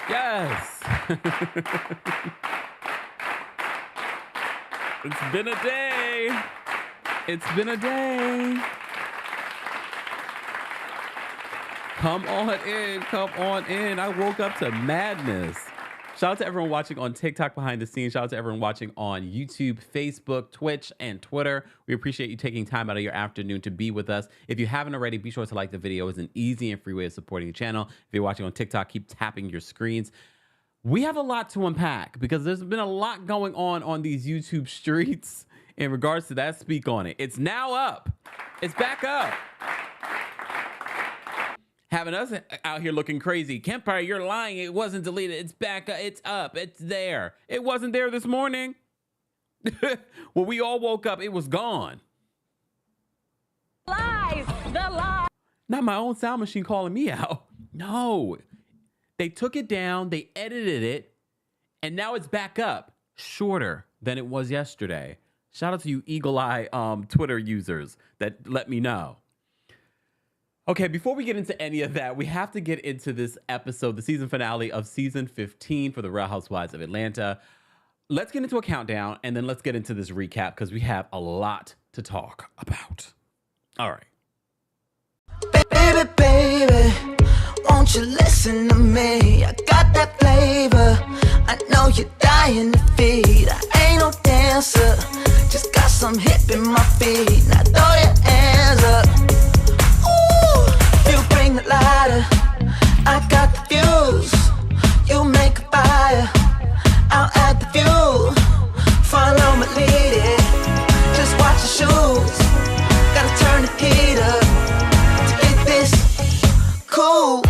Yes. It's been a day. It's been a day. Come on in. Come on in. I woke up to madness. Shout out to everyone watching on TikTok behind the scenes. Shout out to everyone watching on YouTube, Facebook, Twitch, and Twitter. We appreciate you taking time out of your afternoon to be with us. If you haven't already, be sure to like the video. It's an easy and free way of supporting the channel. If you're watching on TikTok, keep tapping your screens. We have a lot to unpack because there's been a lot going on these YouTube streets in regards to that. Speak on it. It's now up. It's back up. Having us out here looking crazy. Kempire, you're lying. It wasn't deleted. It's back. It's up. It's there. It wasn't there this morning. When we all woke up, it was gone. Lies. The lies. Not my own sound machine calling me out. No. They took it down. They edited it. And now it's back up. Shorter than it was yesterday. Shout out to you eagle eye Twitter users that let me know. Okay, before we get into any of that, we have to get into this episode, the season finale of season 15 for the Real Housewives of Atlanta. Let's get into a countdown and then let's get into this recap because we have a lot to talk about. All right. Baby, baby, won't you listen to me? I got that flavor. I know you're dying to feed. I ain't no dancer, just got some hip in my feet. Now throw your hands up. You bring the lighter, I got the fuse. You make a fire, I'll add the fuel. Follow my lead, just watch the shoes. Gotta turn the heat up to get this cool.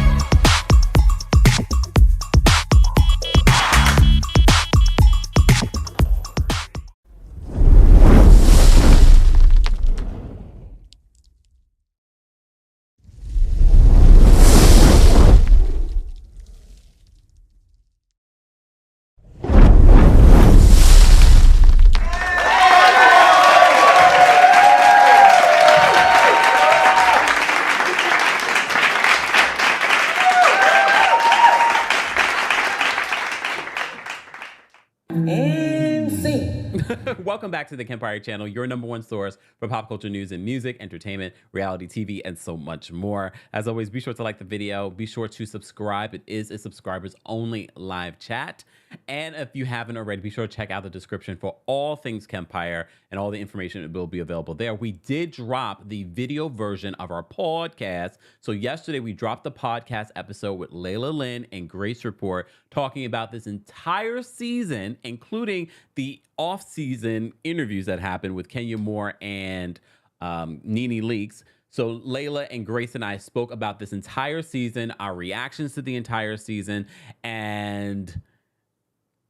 Welcome back to the Kempire channel, your #1 source for pop culture news and music, entertainment, reality TV, and so much more. As always, be sure to like the video. Be sure to subscribe. It is a subscribers only live chat. And if you haven't already, be sure to check out the description for all things Kempire and all the information will be available there. We did drop the video version of our podcast. So yesterday we dropped the podcast episode with Layla Lynn and Grace Report talking about this entire season, including the off-season interviews that happened with Kenya Moore and Nene Leakes. So Layla and Grace and I spoke about this entire season, our reactions to the entire season, and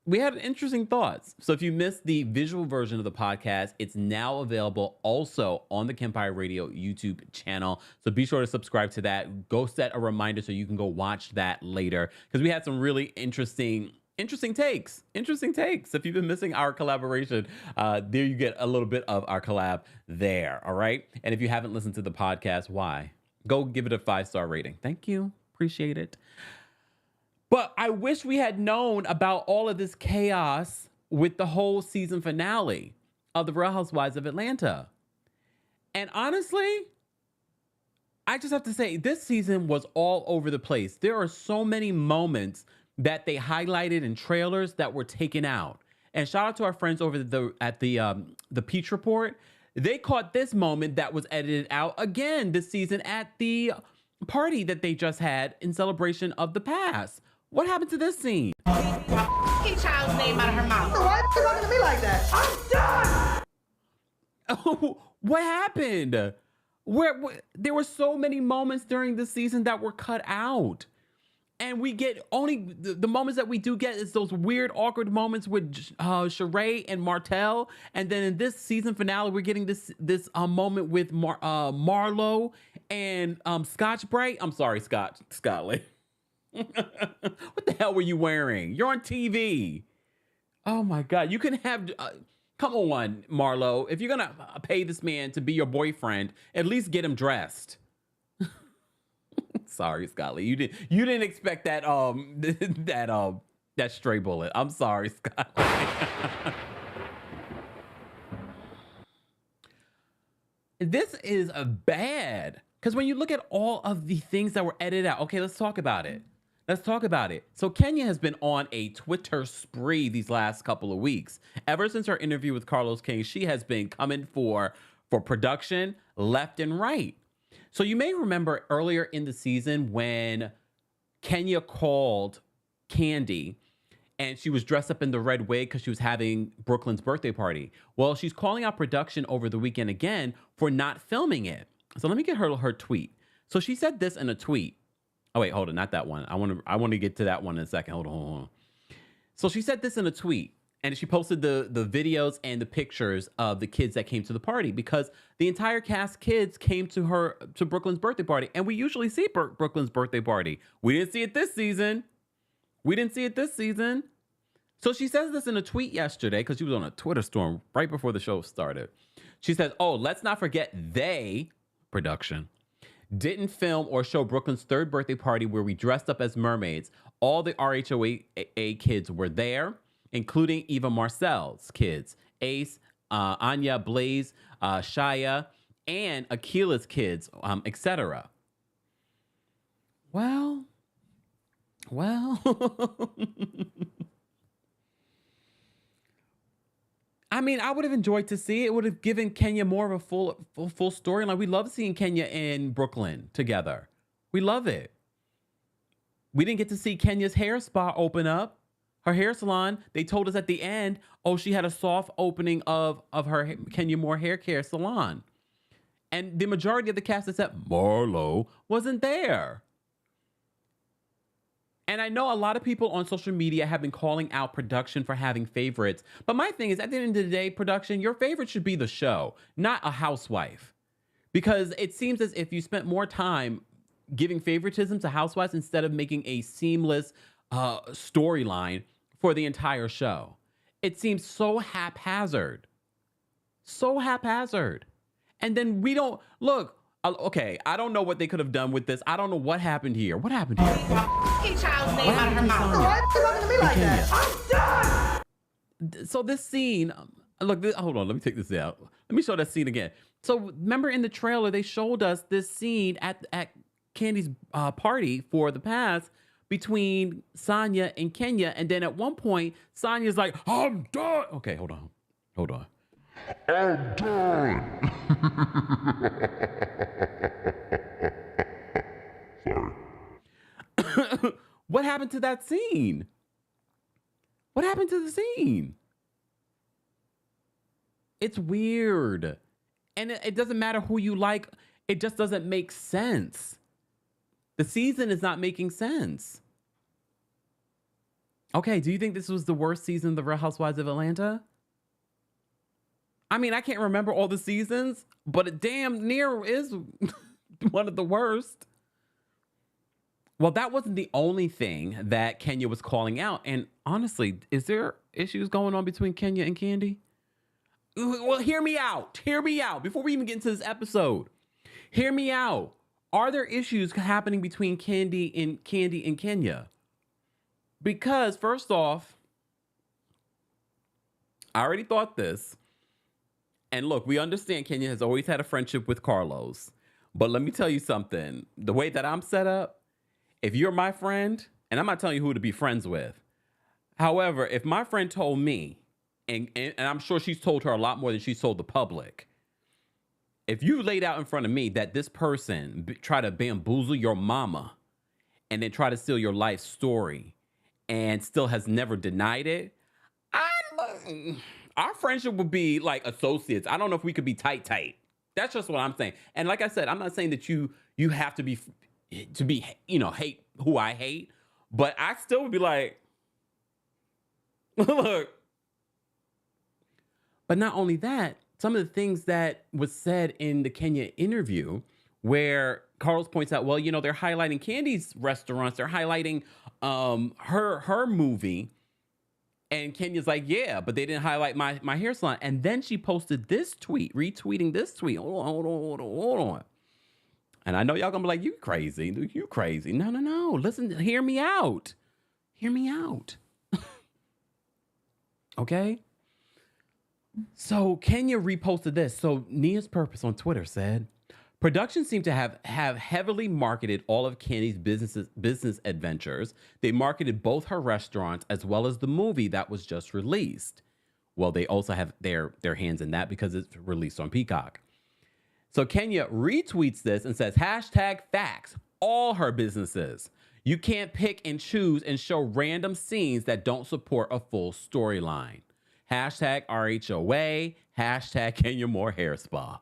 we had interesting thoughts. So if you missed the visual version of the podcast, it's now available also on the Kempire Radio YouTube channel. So be sure to subscribe to that. Go set a reminder so you can go watch that later because we had some really interesting takes. If you've been missing our collaboration, there you get a little bit of our collab there. All right. And if you haven't listened to the podcast, why? Go give it a 5-star rating. Thank you. Appreciate it. But I wish we had known about all of this chaos with the whole season finale of the Real Housewives of Atlanta. And honestly, I just have to say this season was all over the place. There are so many moments that they highlighted in trailers that were taken out. And shout out to our friends over at the Peach Report. They caught this moment that was edited out again this season at the party that they just had in celebration of the past. What happened to this scene? Get child's name out of her mouth. Why are you talking to me like that? I'm done. Oh, what happened? Where there were so many moments during this season that were cut out. And we get only the moments that we do get is those weird, awkward moments with Sheree and Martell. And then in this season finale, we're getting this moment with Marlo and Scotch Bright. I'm sorry, Scotley. What the hell were you wearing? You're on TV. Oh my God. You can have, come on, Marlo. If you're going to pay this man to be your boyfriend, at least get him dressed. Sorry, Scotley. You didn't expect that that stray bullet. I'm sorry, Scotley. This is a bad, because when you look at all of the things that were edited out, okay, let's talk about it. So Kenya has been on a Twitter spree these last couple of weeks. Ever since her interview with Carlos King, she has been coming for production left and right. So you may remember earlier in the season when Kenya called Kandi and she was dressed up in the red wig because she was having Brooklyn's birthday party. Well, she's calling out production over the weekend again for not filming it. So let me get her tweet. So she said this in a tweet. Oh, wait, hold on. Not that one. I want to get to that one in a second. Hold on. So she said this in a tweet, and she posted the videos and the pictures of the kids that came to the party, because the entire cast kids came to Brooklyn's birthday party. And we usually see Brooklyn's birthday party. We didn't see it this season. So she says this in a tweet yesterday because she was on a Twitter storm right before the show started. She says, oh, let's not forget they, production, didn't film or show Brooklyn's third birthday party where we dressed up as mermaids. All the RHOA kids were there, including Eva Marcel's kids, Ace, Anya, Blaze, Shia, and Akila's kids, etc. Well. I mean, I would have enjoyed to see it. It would have given Kenya more of a full storyline. We love seeing Kenya and Brooklyn together. We love it. We didn't get to see Kenya's hair spa open up, her hair salon. They told us at the end, oh, she had a soft opening of her Kenya Moore hair care salon. And the majority of the cast except Marlo wasn't there. And I know a lot of people on social media have been calling out production for having favorites. But my thing is, at the end of the day, production, your favorite should be the show, not a housewife. Because it seems as if you spent more time giving favoritism to housewives instead of making a seamless storyline for the entire show. It seems so haphazard. And then we don't, look, okay, I don't know what they could have done with this. I don't know what happened here. What happened here? Child's name out of her mouth. Why are you looking at me like that? I'm done. So this scene, look, hold on, let me take this out. Let me show that scene again. So remember in the trailer, they showed us this scene at Kandi's party for the past between Sanya and Kenya. And then at one point, Sanya's like, I'm done. Okay, hold on. I'm done. Sorry. What happened to that scene? What happened to the scene? It's weird. And it doesn't matter who you like. It just doesn't make sense. The season is not making sense. Okay, do you think this was the worst season of the Real Housewives of Atlanta? I mean, I can't remember all the seasons, but it damn near is one of the worst. Well, that wasn't the only thing that Kenya was calling out. And honestly, is there issues going on between Kenya and Kandi? Well, hear me out. Before we even get into this episode, hear me out. Are there issues happening between Kandi and Kenya? Because first off, I already thought this. And look, we understand Kenya has always had a friendship with Carlos. But let me tell you something. The way that I'm set up, if you're my friend, and I'm not telling you who to be friends with. However, if my friend told me, and I'm sure she's told her a lot more than she's told the public. If you laid out in front of me that this person try to bamboozle your mama and then try to steal your life story and still has never denied it, our friendship would be like associates. I don't know if we could be tight. That's just what I'm saying. And like I said, I'm not saying that you have to be, hate who I hate, but I still would be like, look. But not only that, some of the things that was said in the Kenya interview where Carlos points out, well, they're highlighting Kandi's restaurants. They're highlighting her movie. And Kenya's like, yeah, but they didn't highlight my hair salon. And then she posted this tweet, retweeting this tweet. Hold on. And I know y'all gonna be like, you crazy, you crazy. No, no, no. Listen, hear me out. Hear me out. Okay? So Kenya reposted this. So Nia's Purpose on Twitter said, production seemed to have heavily marketed all of Kandi's business adventures. They marketed both her restaurants as well as the movie that was just released. Well, they also have their hands in that because it's released on Peacock. So Kenya retweets this and says, #facts, all her businesses. You can't pick and choose and show random scenes that don't support a full storyline. #RHOA, #Kenya Moore Hair Spa.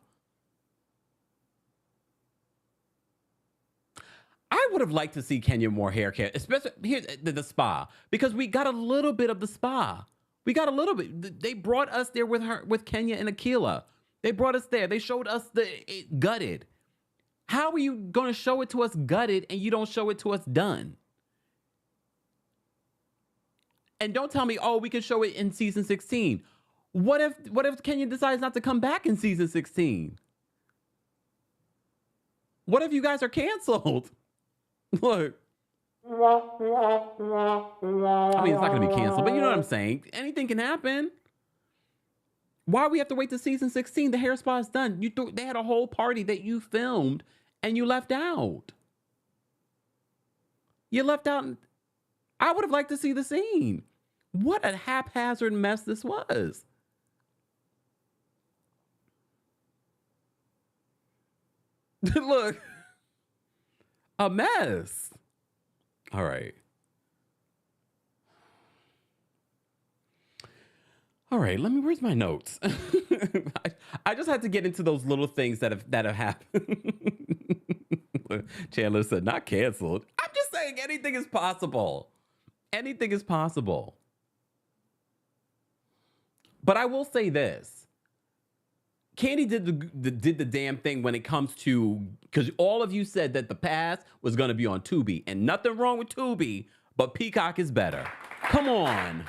I would have liked to see Kenya Moore hair care, especially here the spa, because we got a little bit of the spa. We got a little bit. They brought us there with Kenya and Akila. They brought us there. They showed us it gutted. How are you going to show it to us gutted and you don't show it to us done? And don't tell me, oh, we can show it in season 16. What if Kenya decides not to come back in season 16? What if you guys are canceled? Look. I mean, it's not going to be canceled, but you know what I'm saying. Anything can happen. Why we have to wait to season 16? The hair spa is done. They had a whole party that you filmed and you left out. You left out. I would have liked to see the scene. What a haphazard mess this was. Look. A mess. All right. All right, where's my notes? I just had to get into those little things that have happened. Chandler said, not canceled. I'm just saying anything is possible. Anything is possible. But I will say this. Kandi did the damn thing when it comes to, because all of you said that the past was going to be on Tubi, and nothing wrong with Tubi, but Peacock is better. Come on.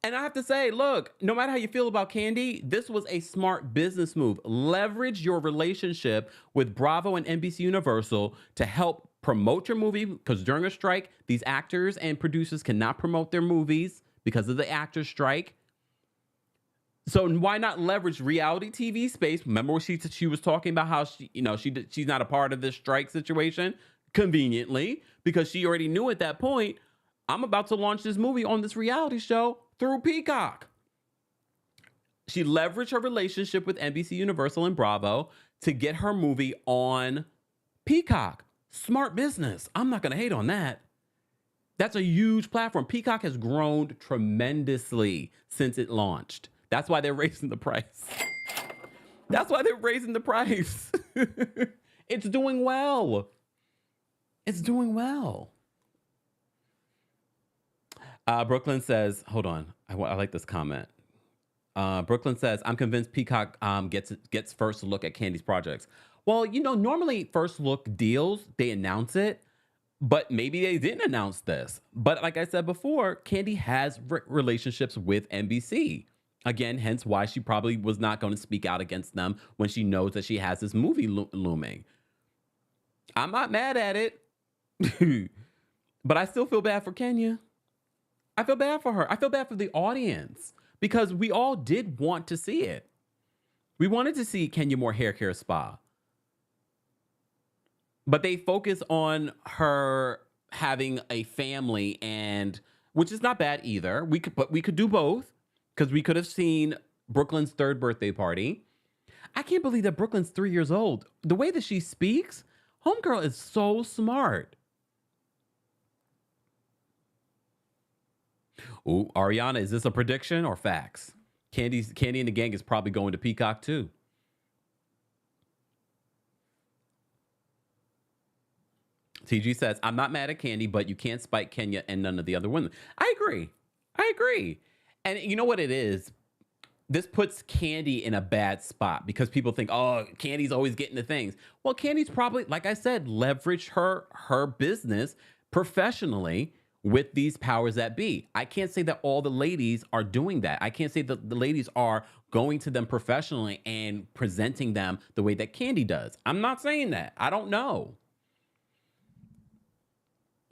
And I have to say, look, no matter how you feel about Kandi, this was a smart business move. Leverage your relationship with Bravo and NBC Universal to help promote your movie, because during a strike, these actors and producers cannot promote their movies because of the actors' strike. So why not leverage reality TV space? Remember what she was talking about how she's not a part of this strike situation, conveniently, because she already knew at that point, I'm about to launch this movie on this reality show through Peacock. She leveraged her relationship with NBC Universal and Bravo to get her movie on Peacock. Smart business. I'm not going to hate on that. That's a huge platform. Peacock has grown tremendously since it launched. That's why they're raising the price. That's why they're raising the price. It's doing well. It's doing well. Brooklyn says, hold on. I like this comment. Brooklyn says, I'm convinced Peacock gets first look at Kandi's projects. Well, normally first look deals, they announce it, but maybe they didn't announce this. But like I said before, Kandi has relationships with NBC. Again, hence why she probably was not going to speak out against them when she knows that she has this movie looming. I'm not mad at it, but I still feel bad for Kenya. I feel bad for her. I feel bad for the audience because we all did want to see it. We wanted to see Kenya Moore Hair Care Spa. But they focus on her having a family, and which is not bad either. We could do both, because we could have seen Brooklyn's 3rd birthday party. I can't believe that Brooklyn's 3 years old. The way that she speaks, homegirl is so smart. Ooh, Ariana, is this a prediction or facts? Kandi and the gang is probably going to Peacock too. TG says, I'm not mad at Kandi, but you can't spite Kenya and none of the other women. I agree. And you know what it is? This puts Kandi in a bad spot because people think, oh, Kandi's always getting the things. Well, Kandi's probably, like I said, leverage her business professionally with these powers that be. I can't say that all the ladies are doing that. I can't say that the ladies are going to them professionally and presenting them the way that Kandi does. I'm not saying that. I don't know.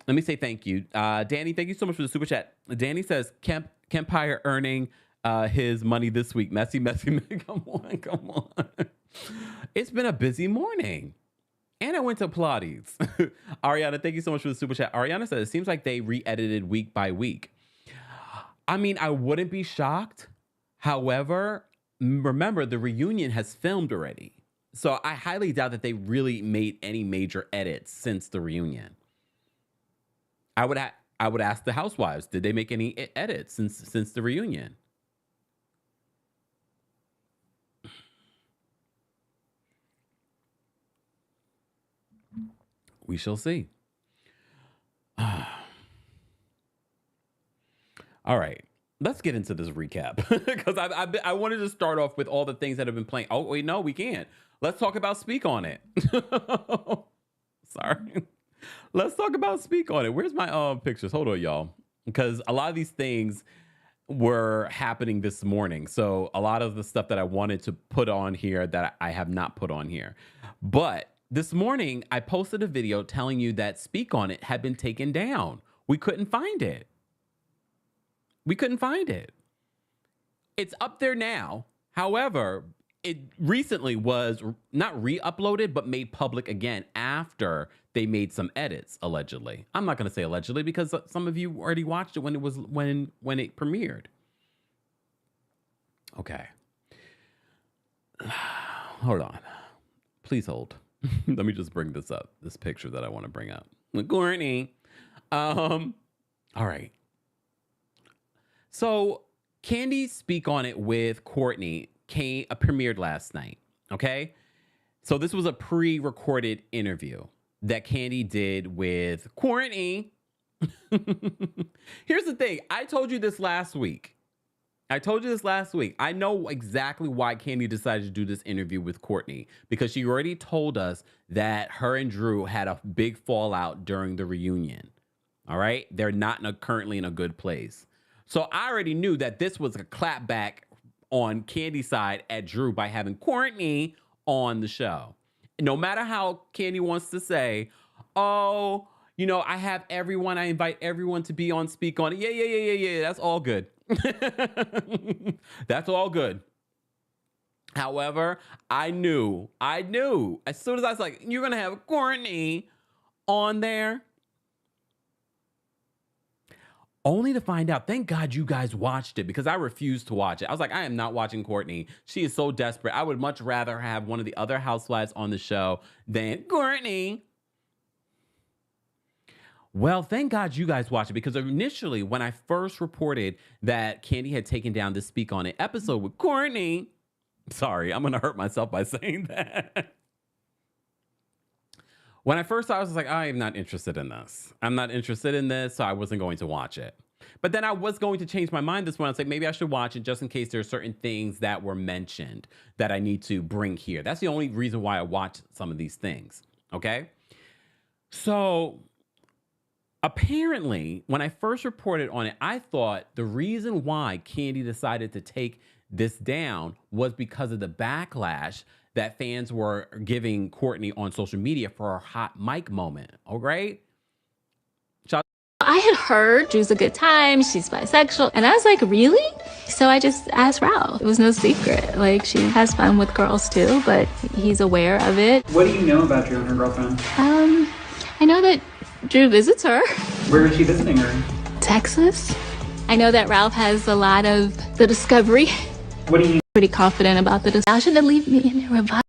Let me say thank you. Danny, thank you so much for the super chat. Danny says, Kempire earning his money this week. Messy. Come on. It's been a busy morning. And I went to Pilates. Ariana, thank you so much for the super chat. Ariana said, it seems like they re-edited week by week. I mean, I wouldn't be shocked. However, remember, the reunion has filmed already. So I highly doubt that they really made any major edits since the reunion. I would ask the housewives, did they make any edits since the reunion? We shall see. All right, let's get into this recap because I wanted to start off with all the things that have been playing. Oh wait, no, we can't. Let's talk about Speak on It. Sorry. Let's talk about Speak on It. Where's my pictures? Hold on, y'all, because a lot of these things were happening this morning. So a lot of the stuff that I wanted to put on here that I have not put on here. But this morning, I posted a video telling you that Speak on It had been taken down. We couldn't find it. It's up there now. However, it recently was not re-uploaded, but made public again after they made some edits, allegedly. I'm not going to say allegedly because some of you already watched it when it premiered. Okay. Hold on. Please hold. Let me just bring this up. This picture that I want to bring up. Courtney. All right. So Kandi Speak on It with Courtney premiered last night. Okay. So this was a pre-recorded interview that Kandi did with Courtney. Here's the thing. I told you this last week. I know exactly why Kandi decided to do this interview with Courtney, because she already told us that her and Drew had a big fallout during the reunion. All right. They're not currently in a good place. So I already knew that this was a clapback on Kandi's side at Drew by having Courtney on the show. No matter how Kandi wants to say, oh, you know, I invite everyone to be on Speak on It. Yeah. That's all good. That's all good. However, I knew as soon as I was like, you're going to have Courtney on there. Only to find out, thank God you guys watched it, because I refused to watch it. I was like, I am not watching Courtney. She is so desperate. I would much rather have one of the other housewives on the show than Courtney. Well, thank God you guys watched it, because initially when I first reported that Kandi had taken down this Speak on It episode with Courtney, sorry, I'm going to hurt myself by saying that. When I first saw it, I was like, I am not interested in this. I'm not interested in this, so I wasn't going to watch it. But then I was going to change my mind this one. I was like, maybe I should watch it just in case there are certain things that were mentioned that I need to bring here. That's the only reason why I watched some of these things, okay? So apparently, when I first reported on it, I thought the reason why Kandi decided to take this down was because of the backlash that fans were giving Courtney on social media for her hot mic moment. All right. I had heard Drew's a good time, she's bisexual, and I was like, really? So I just asked Ralph. It was no secret. Like, she has fun with girls too, but he's aware of it. What do you know about Drew and her girlfriend? I know that Drew visits her. Where is she visiting her? Texas. I know that Ralph has a lot of the discovery. What do you Pretty confident about the discovery. I shouldn't leave me in there about.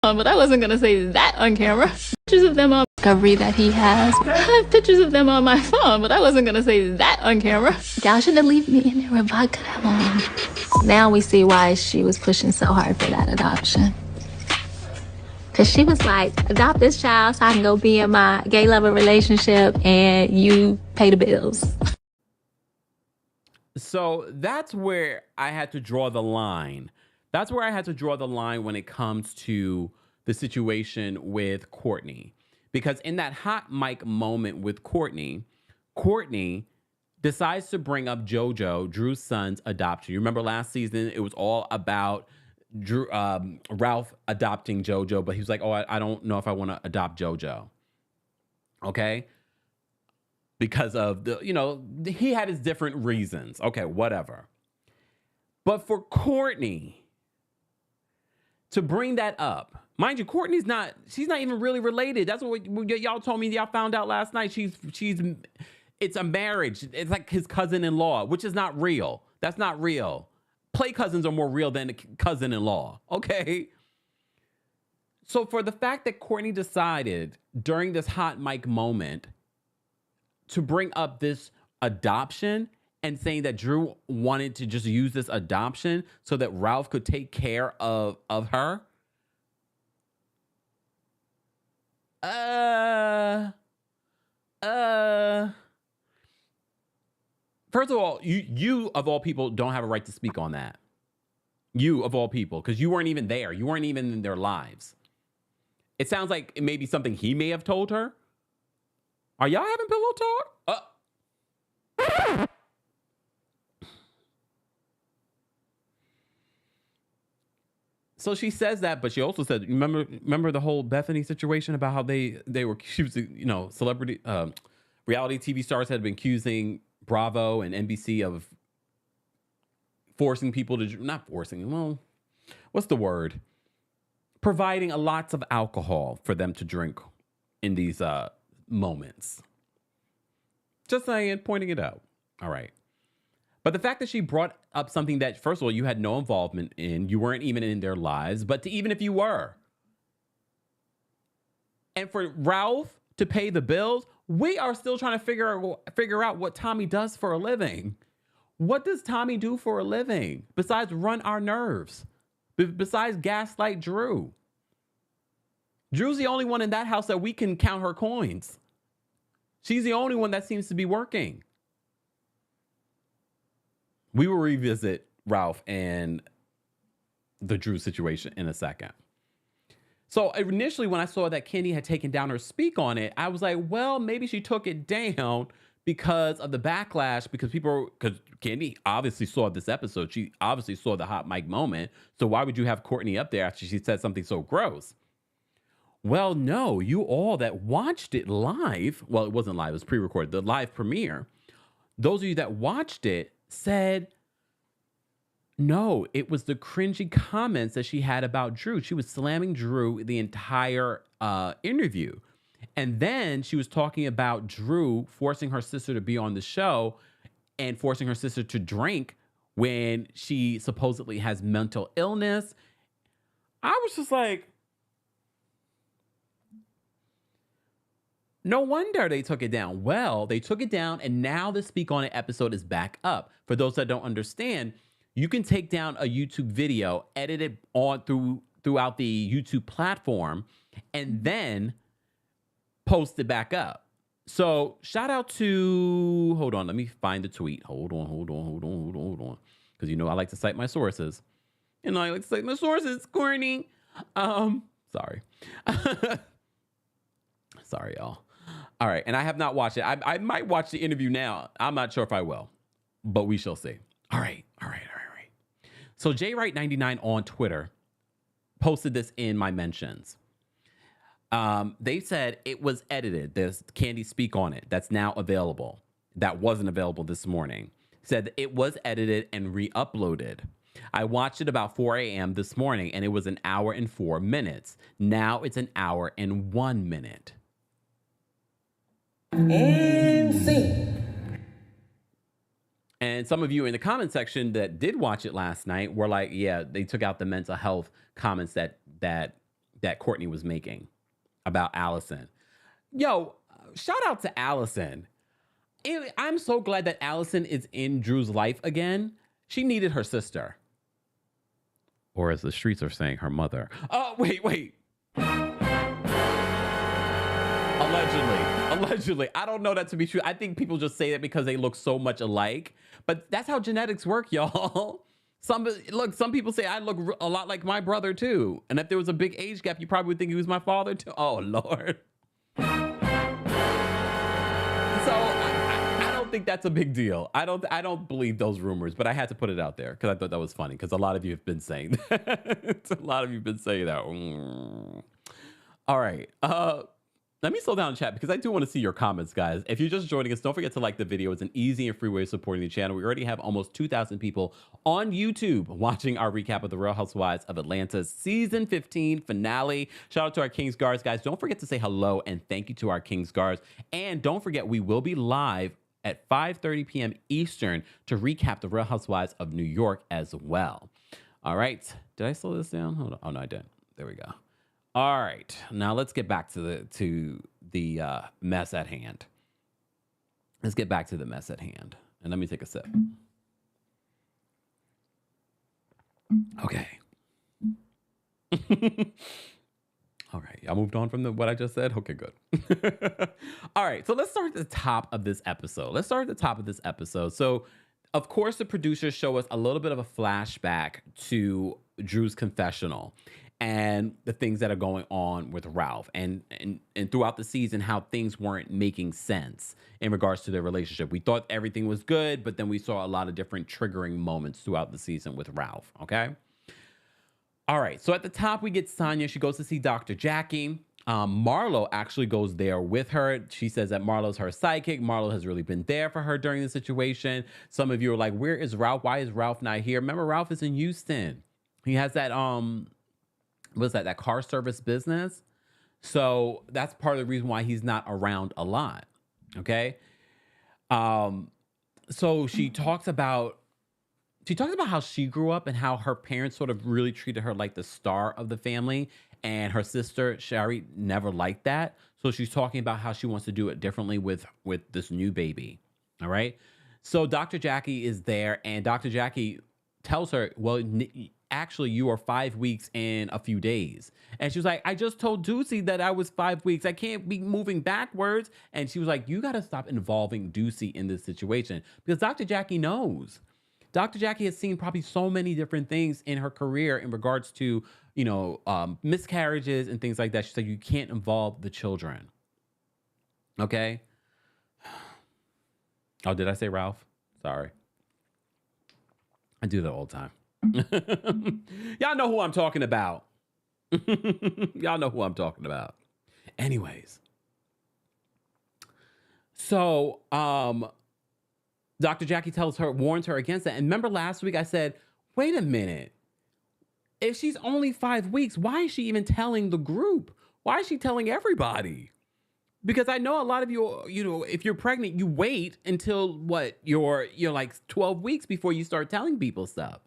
But I wasn't gonna say that on camera. Pictures of them on discovery that he has. I have pictures of them on my phone, but I wasn't gonna say that on camera. Y'all shouldn't leave me in there with vodka that long. Now we see why she was pushing so hard for that adoption. Cause she was like, adopt this child so I can go be in my gay lover relationship and you pay the bills. So that's where I had to draw the line. That's where I had to draw the line when it comes to the situation with Courtney. Because in that hot mic moment with Courtney, Courtney decides to bring up JoJo, Drew's son's adoption. You remember last season, it was all about Ralph adopting JoJo, but he was like, oh, I don't know if I want to adopt JoJo. Okay? Because of he had his different reasons. Okay, whatever. But for Courtney to bring that up, mind you, she's not even really related. That's what y'all told me. Y'all found out last night. It's a marriage. It's like his cousin-in-law, which is not real. That's not real. Play cousins are more real than a cousin-in-law. Okay. So for the fact that Courtney decided during this hot mic moment to bring up this adoption and saying that Drew wanted to just use this adoption so that Ralph could take care of her. First of all, you of all people don't have a right to speak on that. You of all people, because you weren't even there. You weren't even in their lives. It sounds like it may be something he may have told her. Are y'all having pillow talk? So she says that, but she also said, remember the whole Bethany situation about how she was, celebrity, reality TV stars had been accusing Bravo and NBC of forcing people to, not forcing, well, what's the word? Providing lots of alcohol for them to drink in these moments. Just saying, pointing it out. All right. But the fact that she brought up something that, first of all, you had no involvement in, you weren't even in their lives, but even if you were, and for Ralph to pay the bills, we are still trying to figure out what Tommy does for a living. What does Tommy do for a living besides run our nerves? Besides gaslight Drew? Drew's the only one in that house that we can count her coins. She's the only one that seems to be working. We will revisit Ralph and the Drew situation in a second. So initially when I saw that Kandi had taken down her speak on it, I was like, well, maybe she took it down because of the backlash, because Kandi obviously saw this episode. She obviously saw the hot mic moment. So why would you have Courtney up there after she said something so gross? Well, no, you all that watched it live, well, it wasn't live, it was pre-recorded, the live premiere. Those of you that watched it said, no, it was the cringy comments that she had about Drew. She was slamming Drew the entire interview. And then she was talking about Drew forcing her sister to be on the show and forcing her sister to drink when she supposedly has mental illness. I was just like, no wonder they took it down. Well, they took it down, and now the Speak On It episode is back up. For those that don't understand, you can take down a YouTube video, edit it on throughout the YouTube platform, and then post it back up. So shout out to, hold on, let me find the tweet. Hold on. Because I like to cite my sources. And I like to cite my sources, Courtney. Sorry. Sorry, y'all. All right, and I have not watched it. I might watch the interview now. I'm not sure if I will, but we shall see. All right. So JWright99 on Twitter posted this in my mentions. They said it was edited. There's Kandi Speak On It. That's now available. That wasn't available this morning. Said it was edited and re-uploaded. I watched it about 4 a.m. this morning, and it was 1 hour and 4 minutes. Now it's 1 hour and 1 minute. And some of you in the comment section that did watch it last night were like, yeah, they took out the mental health comments that Courtney was making about Allison. Yo, shout out to Allison. I'm so glad that Allison is in Drew's life again. She needed her sister. Or as the streets are saying, her mother. Oh, wait. Allegedly. I don't know that to be true. I think people just say that because they look so much alike. But that's how genetics work, y'all. Some people say I look a lot like my brother too. And if there was a big age gap, you probably would think he was my father too. Oh, Lord. So think that's a big deal. I don't believe those rumors, but I had to put it out there because I thought that was funny because a lot of you have been saying that. A lot of you have been saying that. All right. Let me slow down the chat because I do want to see your comments, guys. If you're just joining us, don't forget to like the video. It's an easy and free way of supporting the channel. We already have almost 2,000 people on YouTube watching our recap of the Real Housewives of Atlanta's season 15 finale. Shout out to our Kings Guards, guys. Don't forget to say hello and thank you to our Kings Guards. And don't forget, we will be live at 5:30 p.m. Eastern to recap the Real Housewives of New York as well. All right. Did I slow this down? Hold on. Oh, no, I didn't. There we go. All right, now let's get back to the mess at hand. Let's get back to the mess at hand. And let me take a sip. Okay. All right, I moved on from what I just said. Okay, good. All right, so let's start at the top of this episode. So, of course, the producers show us a little bit of a flashback to Drew's confessional and the things that are going on with Ralph and throughout the season, how things weren't making sense in regards to their relationship. We thought everything was good, but then we saw a lot of different triggering moments throughout the season with Ralph, okay? All right, so at the top, we get Sanya. She goes to see Dr. Jackie. Marlo actually goes there with her. She says that Marlo's her sidekick. Marlo has really been there for her during the situation. Some of you are like, where is Ralph? Why is Ralph not here? Remember, Ralph is in Houston. He has that, that car service business. So that's part of the reason why he's not around a lot. Okay. So she talks about how she grew up and how her parents sort of really treated her like the star of the family. And her sister, Sheree, never liked that. So she's talking about how she wants to do it differently with this new baby. All right. So Dr. Jackie is there and Dr. Jackie tells her, well, actually, you are 5 weeks and a few days. And she was like, I just told Ducey that I was 5 weeks. I can't be moving backwards. And she was like, you got to stop involving Ducey in this situation because Dr. Jackie knows. Dr. Jackie has seen probably so many different things in her career in regards to, miscarriages and things like that. She said, you can't involve the children. Okay. Oh, did I say Ralph? Sorry. I do that all the time. Y'all know who I'm talking about. Y'all know who I'm talking about. Anyways. So, Dr. Jackie warns her against that. And remember last week I said, wait a minute. If she's only 5 weeks, why is she even telling the group? Why is she telling everybody? Because I know a lot of you, if you're pregnant, you wait until you're like 12 weeks before you start telling people stuff.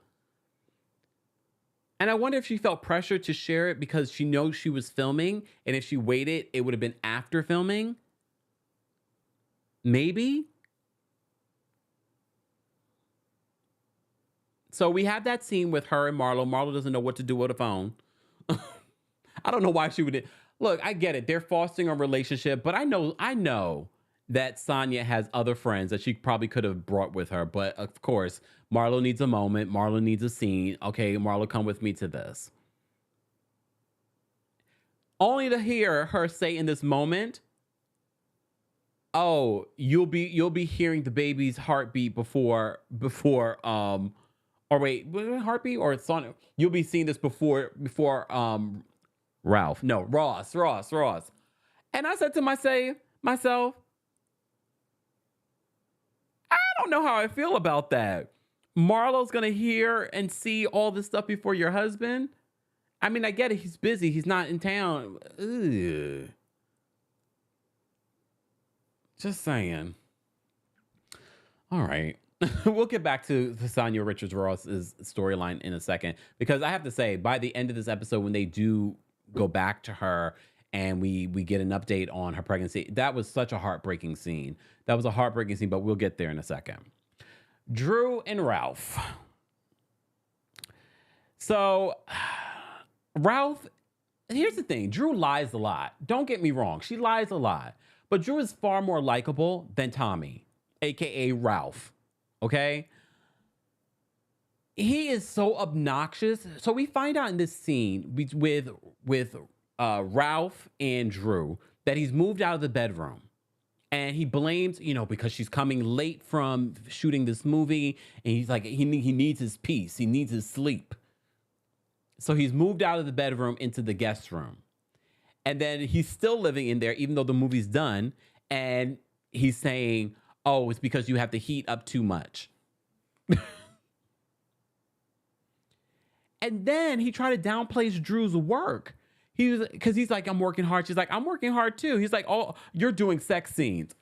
And I wonder if she felt pressure to share it because she knows she was filming. And if she waited, it would have been after filming. Maybe. So we have that scene with her and Marlo. Marlo doesn't know what to do with a phone. I don't know why she would. Look, I get it. They're fostering a relationship, but I know that Sanya has other friends that she probably could have brought with her. But of course, Marlo needs a moment. Marlo needs a scene. Okay, Marlo, come with me to this. Only to hear her say in this moment, "Oh, you'll be hearing the baby's heartbeat before or wait, heartbeat or Sonya? You'll be seeing this before Ralph. No, Ross. And I said to myself, I don't know how I feel about that. Marlo's gonna hear and see all this stuff before your husband. I mean, I get it. He's busy. He's not in town. Ugh. Just saying. All right. We'll get back to the Sanya Richards Ross's storyline in a second, because I have to say, by the end of this episode, when they do go back to her and we get an update on her pregnancy, that was such a heartbreaking scene. That was a heartbreaking scene, but we'll get there in a second. Drew and Ralph. So Ralph, here's the thing. Drew lies a lot. Don't get me wrong. She lies a lot. But Drew is far more likable than Tommy, a.k.a. Ralph. Okay? He is so obnoxious. So we find out in this scene with Ralph and Drew that he's moved out of the bedroom. And he blames, because she's coming late from shooting this movie. And he's like, he needs his peace. He needs his sleep. So he's moved out of the bedroom into the guest room. And then he's still living in there, even though the movie's done. And he's saying, oh, it's because you have to heat up too much. And then he tried to downplay Drew's work. Because he's like, I'm working hard. She's like, I'm working hard too. He's like, oh, you're doing sex scenes.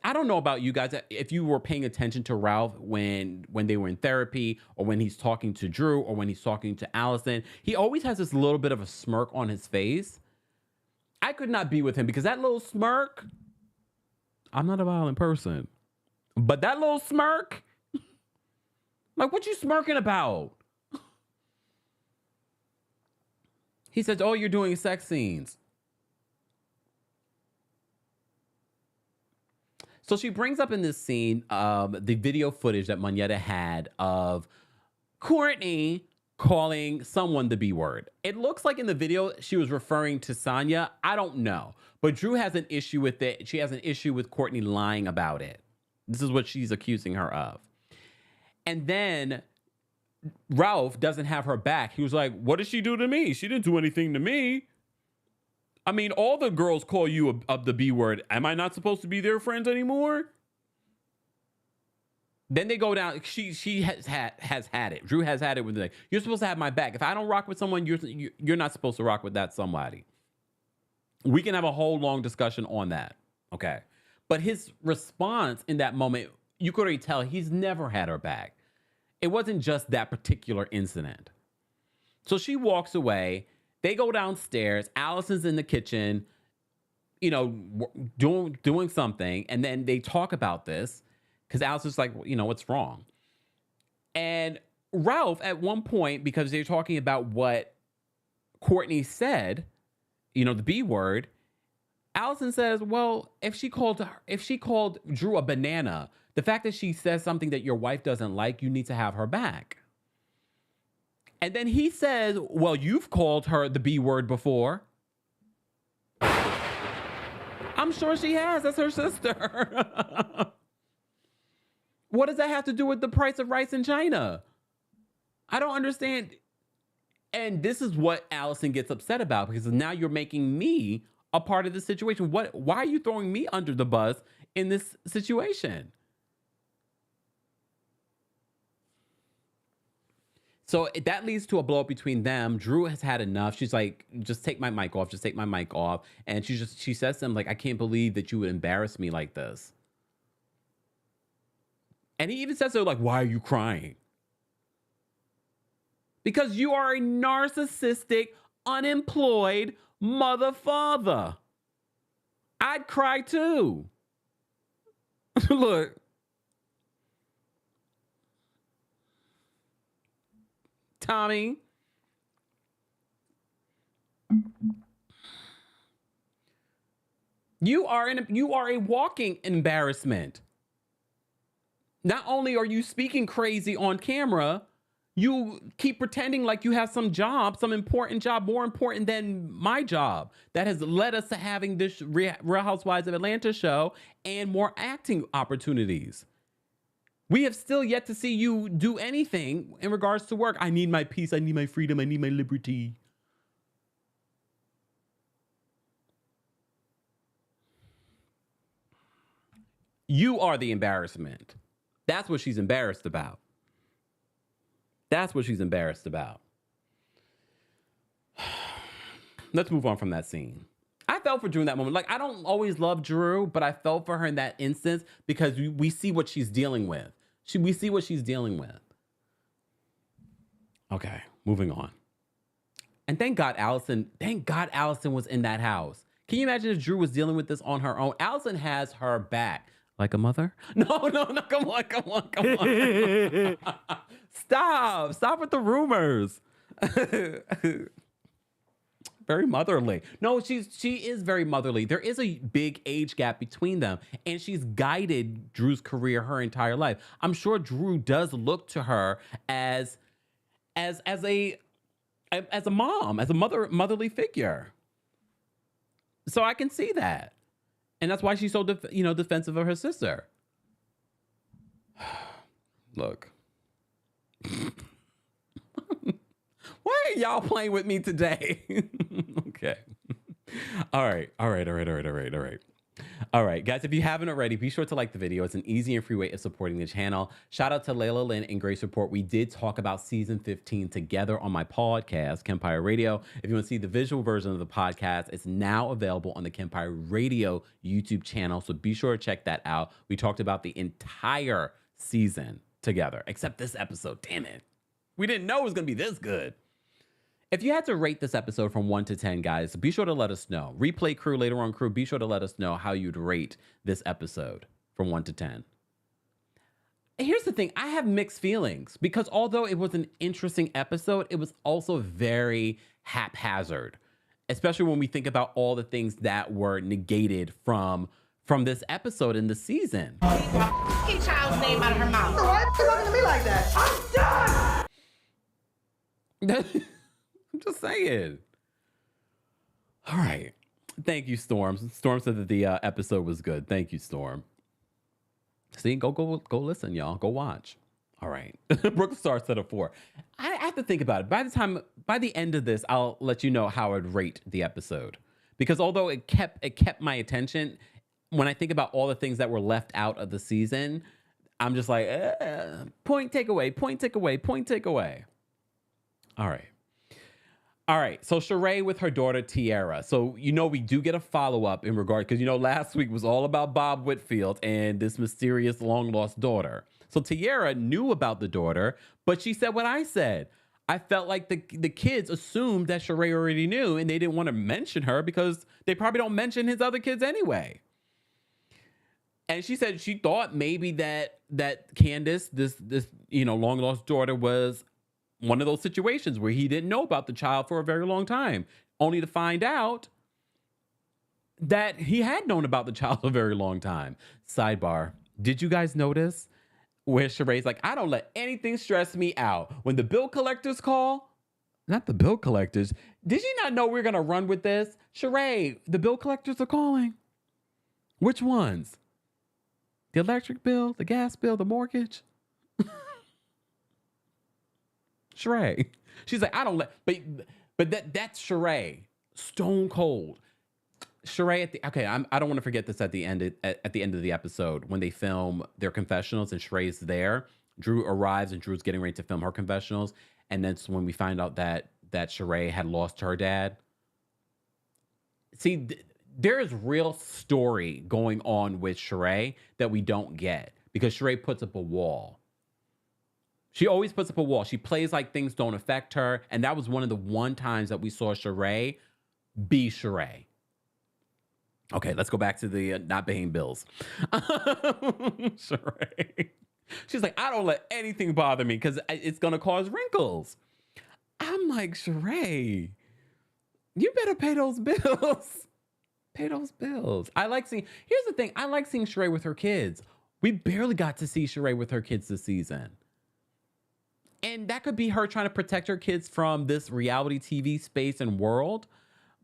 I don't know about you guys, if you were paying attention to Ralph when they were in therapy, or when he's talking to Drew, or when he's talking to Allison, he always has this little bit of a smirk on his face. I could not be with him because that little smirk, I'm not a violent person, but that little smirk, like, what you smirking about? He says, oh, you're doing sex scenes. So she brings up in this scene the video footage that Monyetta had of Courtney calling someone the B word. It looks like in the video she was referring to Sanya. I don't know. But Drew has an issue with it. She has an issue with Courtney lying about it. This is what she's accusing her of. And then Ralph doesn't have her back. He was like, what did she do to me? She didn't do anything to me. I mean, all the girls call you the B word. Am I not supposed to be their friends anymore? Then they go down. She has had it. Drew has had it with the, you're supposed to have my back. If I don't rock with someone, you're not supposed to rock with that somebody. We can have a whole long discussion on that. Okay. But his response in that moment, you could already tell he's never had her back. It wasn't just that particular incident. So she walks away. They go downstairs. Allison's in the kitchen, doing something. And then they talk about this because Allison's like, what's wrong? And Ralph, at one point, because they're talking about what Courtney said, the B word, Allison says, well, if she called Drew a banana, the fact that she says something that your wife doesn't like, you need to have her back. And then he says, well, you've called her the B word before. I'm sure she has. That's her sister. What does that have to do with the price of rice in China? I don't understand. And this is what Allison gets upset about, because now you're making me a part of the situation. Why are you throwing me under the bus in this situation? So that leads to a blow up between them. Drew has had enough. She's like, just take my mic off. Just take my mic off. And she says to him, like, I can't believe that you would embarrass me like this. And he even says to her, like, why are you crying? Because you are a narcissistic, unemployed mother father. I'd cry too. Look. Tommy. You are a walking embarrassment. Not only are you speaking crazy on camera, you keep pretending like you have some job, some important job, more important than my job that has led us to having this Real Housewives of Atlanta show and more acting opportunities. We have still yet to see you do anything in regards to work. I need my peace. I need my freedom. I need my liberty. You are the embarrassment. That's what she's embarrassed about. That's what she's embarrassed about. Let's move on from that scene. I felt for Drew in that moment. Like, I don't always love Drew, but I felt for her in that instance because we see what she's dealing with. We see what she's dealing with. Okay, moving on. And thank God Allison was in that house. Can you imagine if Drew was dealing with this on her own? Allison has her back. Like a mother? No, come on. Stop with the rumors. Very motherly. No, she is very motherly. There is a big age gap between them, and she's guided Drew's career her entire life. I'm sure Drew does look to her as a mom, as a motherly figure. So I can see that. And that's why she's so defensive of her sister. Look. Why are y'all playing with me today? Okay. All right, guys, if you haven't already, be sure to like the video. It's an easy and free way of supporting the channel. Shout out to Layla Lynn and Grace Report. We did talk about season 15 together on my podcast, Kempire Radio. If you want to see the visual version of the podcast, it's now available on the Kempire Radio YouTube channel, so be sure to check that out. We talked about the entire season together, except this episode. Damn it. We didn't know it was going to be this good. If you had to rate this episode from 1 to 10, guys, be sure to let us know. Replay crew, later on crew, be sure to let us know how you'd rate this episode from 1 to 10. And here's the thing. I have mixed feelings because although it was an interesting episode, it was also very haphazard, especially when we think about all the things that were negated from this episode in the season. Get child's name out of her mouth. Why are you talking to me like that? I'm done. I'm just saying. All right. Thank you, Storm. Storm said that the episode was good. Thank you, Storm. See, go listen, y'all. Go watch. All right. Brooke Star said a 4. I have to think about it. By the end of this, I'll let you know how I'd rate the episode. Because although it kept my attention, when I think about all the things that were left out of the season, I'm just like, point takeaway. All right. So Sheree with her daughter, Tiara. So, we do get a follow-up in regard, because, last week was all about Bob Whitfield and this mysterious long-lost daughter. So Tiara knew about the daughter, but she said what I said. I felt like the kids assumed that Sheree already knew, and they didn't want to mention her because they probably don't mention his other kids anyway. And she said she thought maybe that Candace, this long-lost daughter, was one of those situations where he didn't know about the child for a very long time, only to find out that he had known about the child a very long time. Sidebar, did you guys notice where Sheree's like, I don't let anything stress me out. When the bill collectors call, not the bill collectors, did you not know we're going to run with this? Sheree, the bill collectors are calling. Which ones? The electric bill, the gas bill, the mortgage? Sheree. She's like, I don't let, but that's Sheree. Stone cold. Sheree I don't want to forget this at the end of the episode when they film their confessionals and Sheree's there. Drew arrives and Drew's getting ready to film her confessionals. And that's when we find out that Sheree had lost her dad. See, there is real story going on with Sheree that we don't get because Sheree puts up a wall. She always puts up a wall. She plays like things don't affect her. And that was one of the times that we saw Sheree be Sheree. Okay, let's go back to the not paying bills. Sheree. She's like, I don't let anything bother me because it's going to cause wrinkles. I'm like, Sheree, you better pay those bills. Pay those bills. Here's the thing. I like seeing Sheree with her kids. We barely got to see Sheree with her kids this season. And that could be her trying to protect her kids from this reality TV space and world.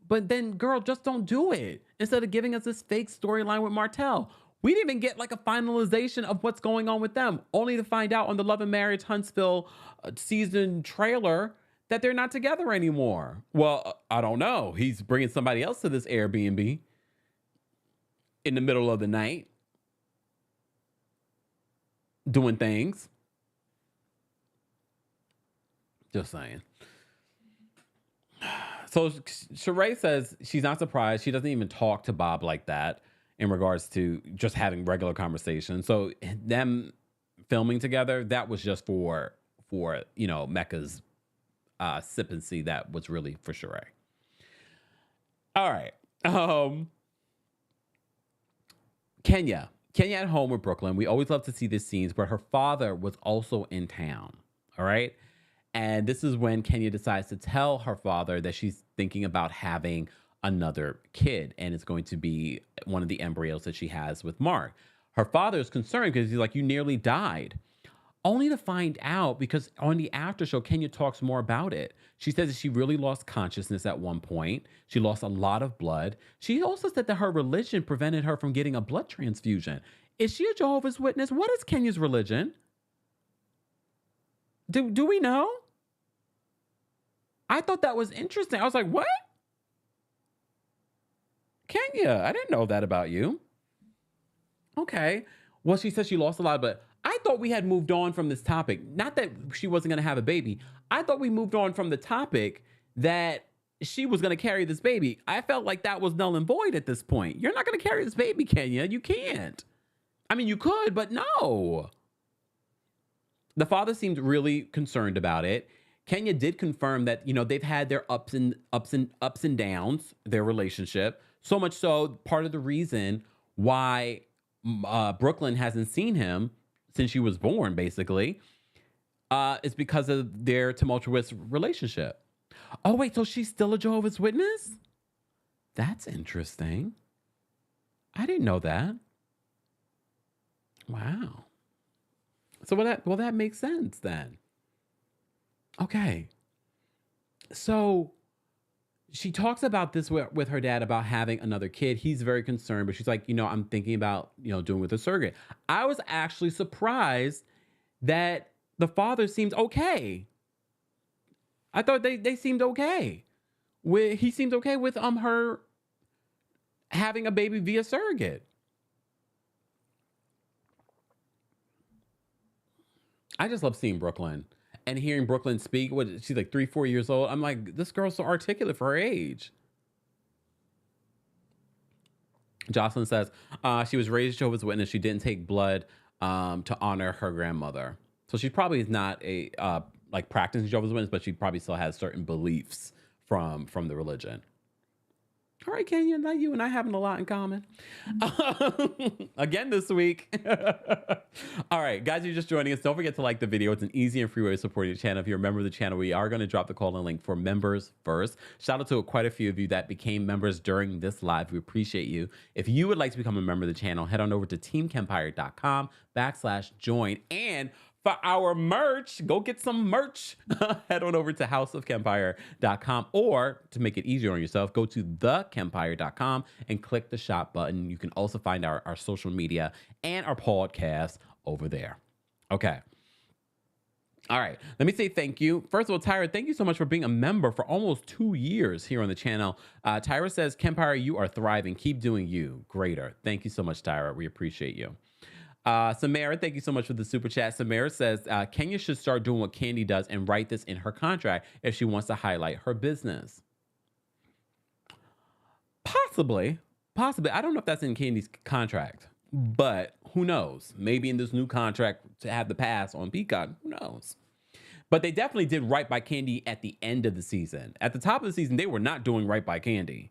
But then, girl, just don't do it. Instead of giving us this fake storyline with Martell. We didn't even get like a finalization of what's going on with them, only to find out on the Love and Marriage Huntsville season trailer that they're not together anymore. Well, I don't know. He's bringing somebody else to this Airbnb in the middle of the night, doing things. Just saying. So Sheree says she's not surprised. She doesn't even talk to Bob like that in regards to just having regular conversations. So them filming together, that was just for Mecca's sip and see. That was really for Sheree. All right. Kenya at home with Brooklyn. We always love to see these scenes, but her father was also in town. All right. And this is when Kenya decides to tell her father that she's thinking about having another kid. And it's going to be one of the embryos that she has with Mark. Her father is concerned because he's like, you nearly died. only to find out because on the after show, Kenya talks more about it. She says that she really lost consciousness at one point. She lost a lot of blood. She also said that her religion prevented her from getting a blood transfusion. Is she a Jehovah's Witness? What is Kenya's religion? Do we know? I thought that was interesting. I was like, what? Kenya, I didn't know that about you. Okay. Well, she said she lost a lot, but I thought we had moved on from this topic. Not that she wasn't going to have a baby. I thought we moved on from the topic that she was going to carry this baby. I felt like that was null and void at this point. You're not going to carry this baby, Kenya. You can't. I mean, you could, but no. The father seemed really concerned about it. Kenya did confirm that, they've had their ups and downs, their relationship. So much so, part of the reason why Brooklyn hasn't seen him since she was born, basically, is because of their tumultuous relationship. Oh, wait, so she's still a Jehovah's Witness? That's interesting. I didn't know that. Wow. So that makes sense then. Okay. So she talks about this with her dad about having another kid. He's very concerned, but she's like, I'm thinking about, doing with a surrogate. I was actually surprised that the father seemed okay. I thought they seemed okay. He seemed okay with her having a baby via surrogate. I just love seeing Brooklyn and hearing Brooklyn speak. She's like 3-4 years old. I'm like, this girl's so articulate for her age. Jocelyn says she was raised Jehovah's Witness. She didn't take blood to honor her grandmother. So she probably is not a practicing Jehovah's Witness, but she probably still has certain beliefs from the religion. All right, Kenya, not you and I having a lot in common. Again this week. All right, guys, you're just joining us. Don't forget to like the video. It's an easy and free way to support your channel. If you're a member of the channel, we are going to drop the call and link for members first. Shout out to quite a few of you that became members during this live. We appreciate you. If you would like to become a member of the channel, head on over to TheKempire.com/join. And for our merch, go get some merch. Head on over to houseofkempire.com, or to make it easier on yourself, go to TheKempire.com and click the shop button. You can also find our social media and our podcast over there. Okay. All right. Let me say thank you. First of all, Tyra, thank you so much for being a member for almost 2 years here on the channel. Tyra says, Kempire, you are thriving. Keep doing you greater. Thank you so much, Tyra. We appreciate you. Samara, thank you so much for the super chat. Samara says, Kenya should start doing what Kandi does and write this in her contract if she wants to highlight her business. Possibly. I don't know if that's in Kandi's contract, but who knows? Maybe in this new contract to have the pass on Peacock, who knows? But they definitely did right by Kandi at the end of the season. At the top of the season, they were not doing right by Kandi.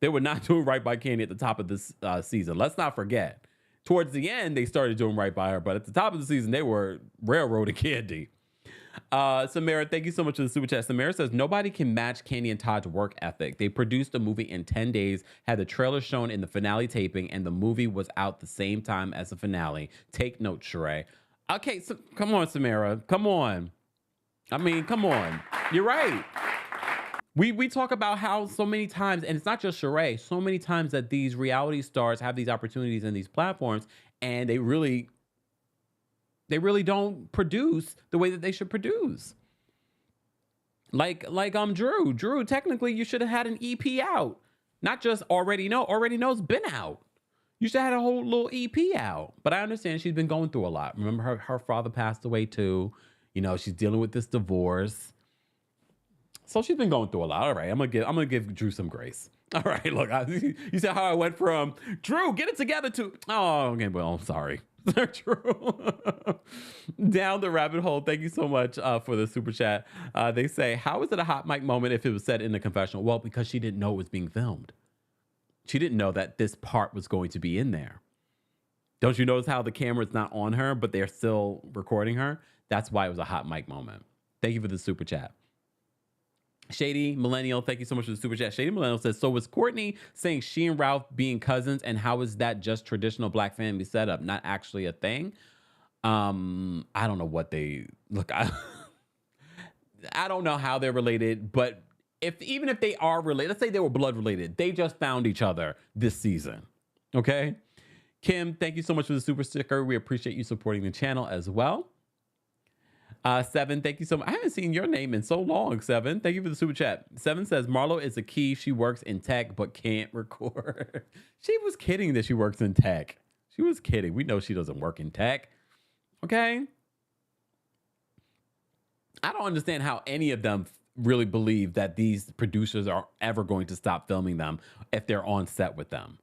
They were not doing right by Kandi at the top of this season. Let's not forget. Towards the end, they started doing right by her, but at the top of the season, they were railroading Kandi. Samara, thank you so much for the super chat. Samara says, nobody can match Kandi and Todd's work ethic. They produced a movie in 10 days, had the trailer shown in the finale taping, and the movie was out the same time as the finale. Take note, Sheree. Okay, so come on, Samara. Come on. I mean, come on. You're right. We talk about how so many times, and it's not just Sheree, so many times that these reality stars have these opportunities and these platforms, and they really don't produce the way that they should produce. Like Drew. Drew, technically you should have had an EP out. Not just Already Know's been out. You should have had a whole little EP out. But I understand she's been going through a lot. Remember her father passed away too. She's dealing with this divorce. So she's been going through a lot. All right, I'm gonna give Drew some grace. All right, look, you said how I went from Drew, get it together to okay. Well, I'm sorry, Drew. Down the rabbit hole. Thank you so much for the super chat. They say, how is it a hot mic moment if it was said in the confessional? Well, because she didn't know it was being filmed. She didn't know that this part was going to be in there. Don't you notice how the camera's not on her, but they're still recording her? That's why it was a hot mic moment. Thank you for the super chat. Shady Millennial, thank you so much for the super chat. Shady Millennial says, so was Courtney saying she and Ralph being cousins, and how is that just traditional black family setup, not actually a thing? I don't know what they look. I don't know how they're related, but even if they are related, let's say they were blood related, they just found each other this season. Okay. Kim, thank you so much for the super sticker. We appreciate you supporting the channel as well. Seven, thank you so much. I haven't seen your name in so long, Seven. Thank you for the super chat. Seven says, Marlo is a key. She works in tech, but can't record. She was kidding that she works in tech. She was kidding. We know she doesn't work in tech. Okay. I don't understand how any of them really believe that these producers are ever going to stop filming them if they're on set with them.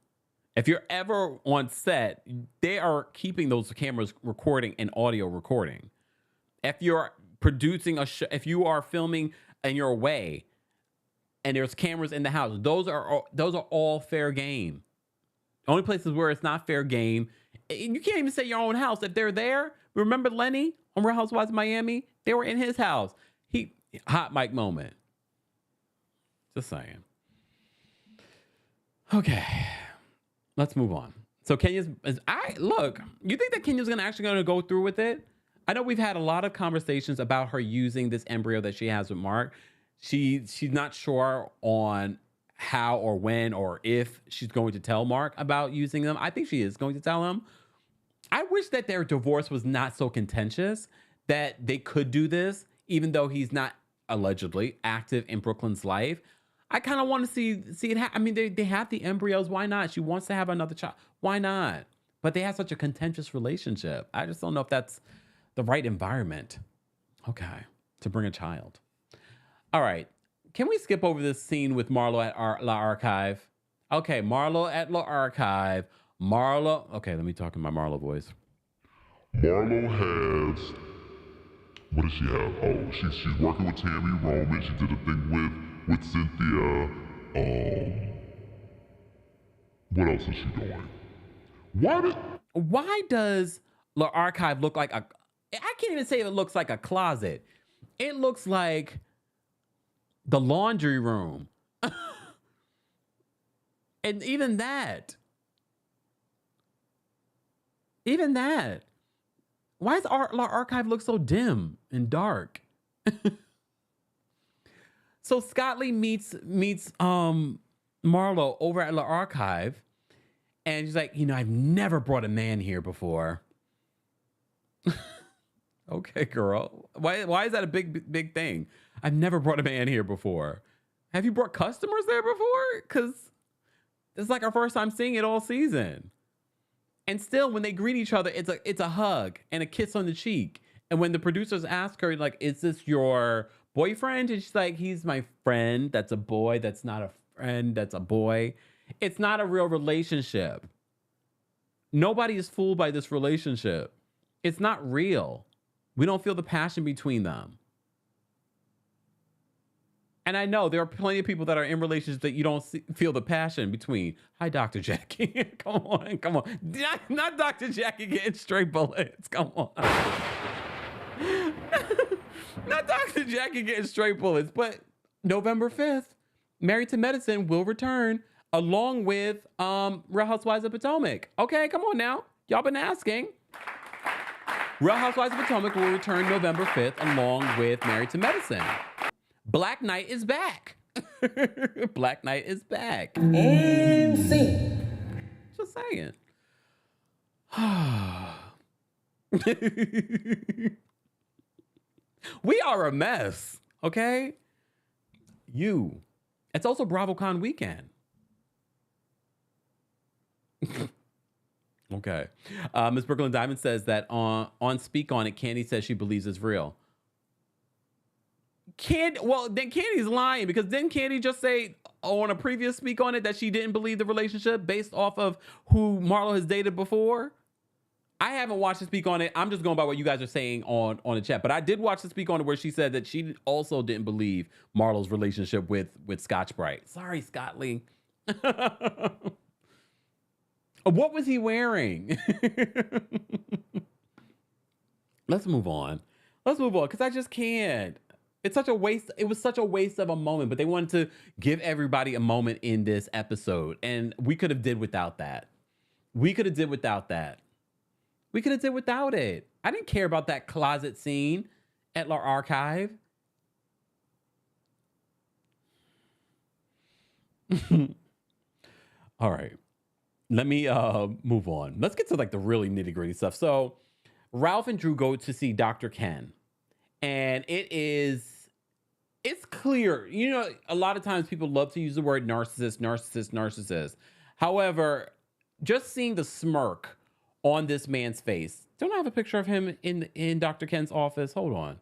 If you're ever on set, they are keeping those cameras recording and audio recording. If you're producing a show, if you are filming and you're away and there's cameras in the house, those are all fair game. Only places where it's not fair game, you can't even say your own house. If they're there, remember Lenny on Real Housewives of Miami? They were in his house. Hot mic moment. Just saying. Okay, let's move on. So Kenya's, you think that Kenya's actually going to go through with it? I know we've had a lot of conversations about her using this embryo that she has with Mark. She's not sure on how or when or if she's going to tell Mark about using them. I think she is going to tell him. I wish that their divorce was not so contentious that they could do this, even though he's not allegedly active in Brooklyn's life. I kind of want to see it. I mean, they have the embryos. Why not? She wants to have another child. Why not? But they have such a contentious relationship. I just don't know if that's the right environment. Okay, to bring a child. All right. Can we skip over this scene with Marlo at La Archive? Okay, Marlo at La Archive. Marlo. Okay, let me talk in my Marlo voice. Marlo has, what does she have? Oh, she's working with Tammy Roman. She did a thing with Cynthia. What else is she doing? Why does La Archive look like I can't even say it looks like a closet. It looks like the laundry room. And even that. Why does La Archive look so dim and dark? So Scotley meets Marlo over at La Archive, and she's like, I've never brought a man here before. Okay, girl. Why is that a big thing? I've never brought a man here before. Have you brought customers there before? Because it's like our first time seeing it all season. And still, when they greet each other, it's a hug and a kiss on the cheek. And when the producers ask her, like, is this your boyfriend? And she's like, he's my friend. That's a boy. That's not a friend. That's a boy. It's not a real relationship. Nobody is fooled by this relationship. It's not real. We don't feel the passion between them. And I know there are plenty of people that are in relationships that you don't feel the passion between. Hi, Dr. Jackie. Come on. Not Dr. Jackie getting straight bullets. Come on. Not Dr. Jackie getting straight bullets, but November 5th, Married to Medicine will return along with Real Housewives of Potomac. Okay, come on now. Y'all been asking. Real Housewives of Potomac will return November 5th along with Married to Medicine. Black Knight is back. Black Knight is back. And see. Just saying. We are a mess, okay? It's also BravoCon weekend. Okay. Miss Brooklyn Diamond says that on Speak On It, Kandi says she believes it's real. Then Candy's lying, because didn't Kandi just say on a previous Speak On It that she didn't believe the relationship based off of who Marlo has dated before? I haven't watched the Speak On It. I'm just going by what you guys are saying on the chat. But I did watch the Speak On It where she said that she also didn't believe Marlo's relationship with Scotch Brite. Sorry, Scotley. What was he wearing? Let's move on, because I just can't. It's such a waste. It was such a waste of a moment, but they wanted to give everybody a moment in this episode, and we could have did without that. We could have did without it. I didn't care about that closet scene at La Archive. All right. Let me move on. Let's get to like the really nitty-gritty stuff. So Ralph and Drew go to see Dr. Ken. And it's clear. You know, a lot of times people love to use the word narcissist. However, just seeing the smirk on this man's face. Don't I have a picture of him in Dr. Ken's office? Hold on.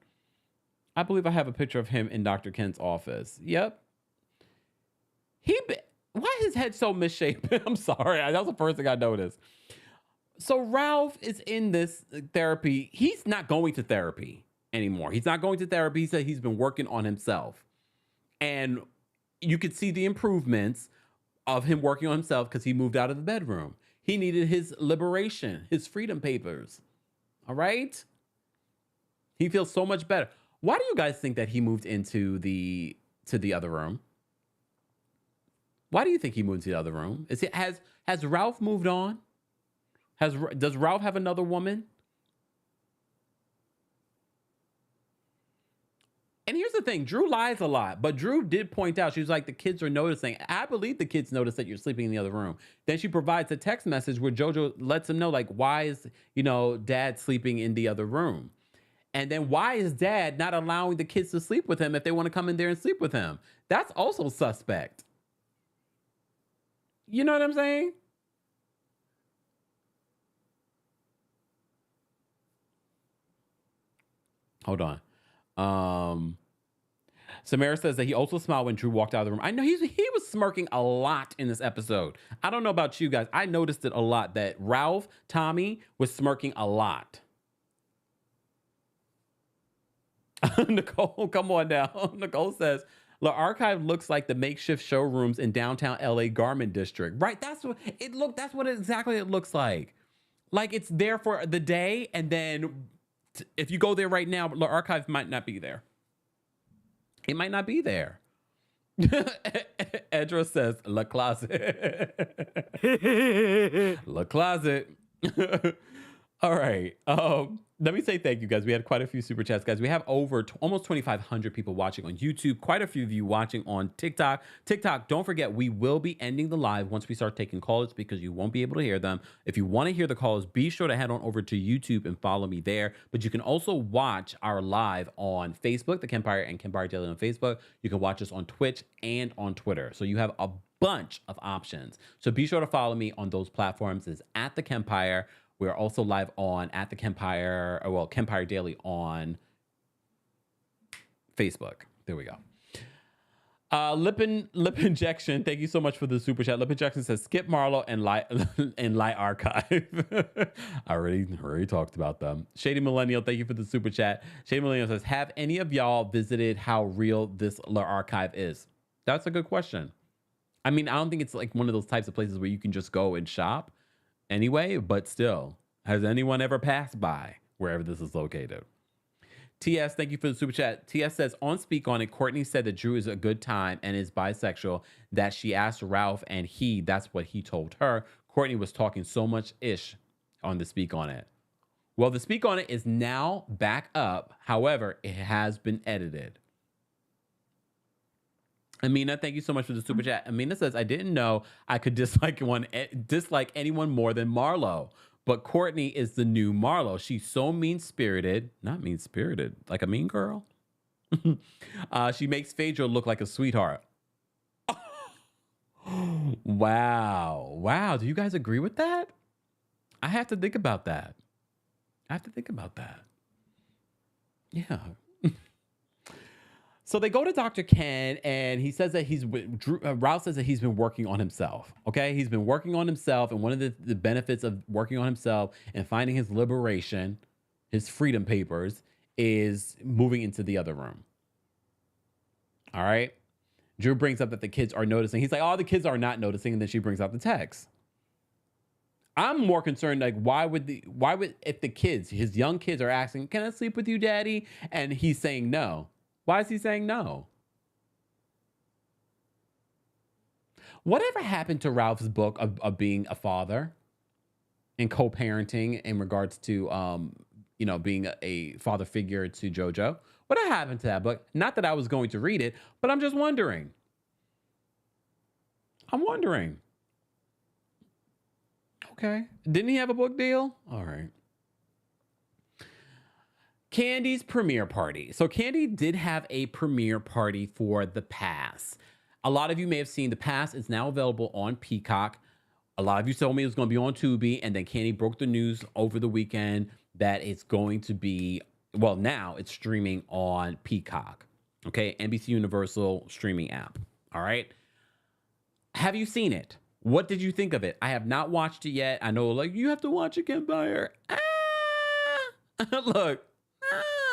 I believe I have a picture of him in Dr. Ken's office. Yep. Why is his head so misshapen? I'm sorry. That was the first thing I noticed. So Ralph is in this therapy. He's not going to therapy anymore. He's not going to therapy. He said he's been working on himself. And you could see the improvements of him working on himself because he moved out of the bedroom. He needed his liberation, his freedom papers. All right? He feels so much better. Why do you guys think that he moved into the other room? Why do you think he moved to the other room? Has Ralph moved on? Does Ralph have another woman? And here's the thing, Drew lies a lot, but Drew did point out, she was like, the kids are noticing. I believe the kids notice that you're sleeping in the other room. Then she provides a text message where JoJo lets him know, like, why is, dad sleeping in the other room? And then why is dad not allowing the kids to sleep with him if they want to come in there and sleep with him? That's also suspect. You know what I'm saying? Hold on. Samara says that he also smiled when Drew walked out of the room. I know he was smirking a lot in this episode. I don't know about you guys. I noticed it a lot that Ralph, Tommy was smirking a lot. Nicole, come on now. Nicole says, the archive looks like the makeshift showrooms in downtown LA Garment District. Right? That's what exactly it looks like. Like it's there for the day, and then if you go there right now, the archive might not be there. It might not be there. Edra says, La Closet. La Closet. All right. Let me say thank you, guys. We had quite a few super chats, guys. We have over almost 2,500 people watching on YouTube. Quite a few of you watching on TikTok. TikTok, don't forget, we will be ending the live once we start taking calls because you won't be able to hear them. If you want to hear the calls, be sure to head on over to YouTube and follow me there. But you can also watch our live on Facebook, The Kempire and Kempire Daily on Facebook. You can watch us on Twitch and on Twitter. So you have a bunch of options. So be sure to follow me on those platforms. It's at The Kempire. We're also live on at the Kempire, Kempire Daily on Facebook. There we go. Lip Injection, thank you so much for the super chat. Lip Injection says, skip Marlo and Light Archive. I already talked about them. Shady Millennial, thank you for the super chat. Shady Millennial says, have any of y'all visited how real this archive is? That's a good question. I mean, I don't think it's like one of those types of places where you can just go and shop. Anyway, but still, has anyone ever passed by wherever this is located? TS, thank you for the super chat. TS says, on Speak On It, Courtney said that Drew is a good time and is bisexual, that she asked Ralph and that's what he told her. Courtney was talking so much ish on the Speak On It. Well, the Speak On It is now back up. However, it has been edited. Amina, thank you so much for the super chat. Amina says, I didn't know I could dislike anyone more than Marlo. But Courtney is the new Marlo. She's so mean-spirited. Not mean-spirited, like a mean girl. She makes Phaedra look like a sweetheart. Wow. Wow. Do you guys agree with that? I have to think about that. Yeah. So they go to Dr. Ken, and he says that Ralph says that he's been working on himself. Okay, he's been working on himself, and one of the benefits of working on himself and finding his liberation, his freedom papers, is moving into the other room. All right. Drew brings up that the kids are noticing. He's like, oh, the kids are not noticing, and then she brings out the text. I'm more concerned, like, why would if the kids, his young kids, are asking, can I sleep with you, Daddy? And he's saying no. Why is he saying no? Whatever happened to Ralph's book of being a father and co-parenting in regards to you know, being a father figure to JoJo. What happened to that book? Not that I was going to read it, but I'm just wondering. I'm wondering. Okay. Didn't he have a book deal? All right. Kandi's premiere party. So Kandi did have a premiere party for The Pass. A lot of you may have seen The Pass is now available on Peacock. A lot of you told me it was going to be on Tubi, and then Kandi broke the news over the weekend that it's going to be, well, now it's streaming on Peacock. Okay, NBC Universal streaming app. All right. Have you seen it? What did you think of it? I have not watched it yet. I know, like, you have to watch it, Kempire. Look,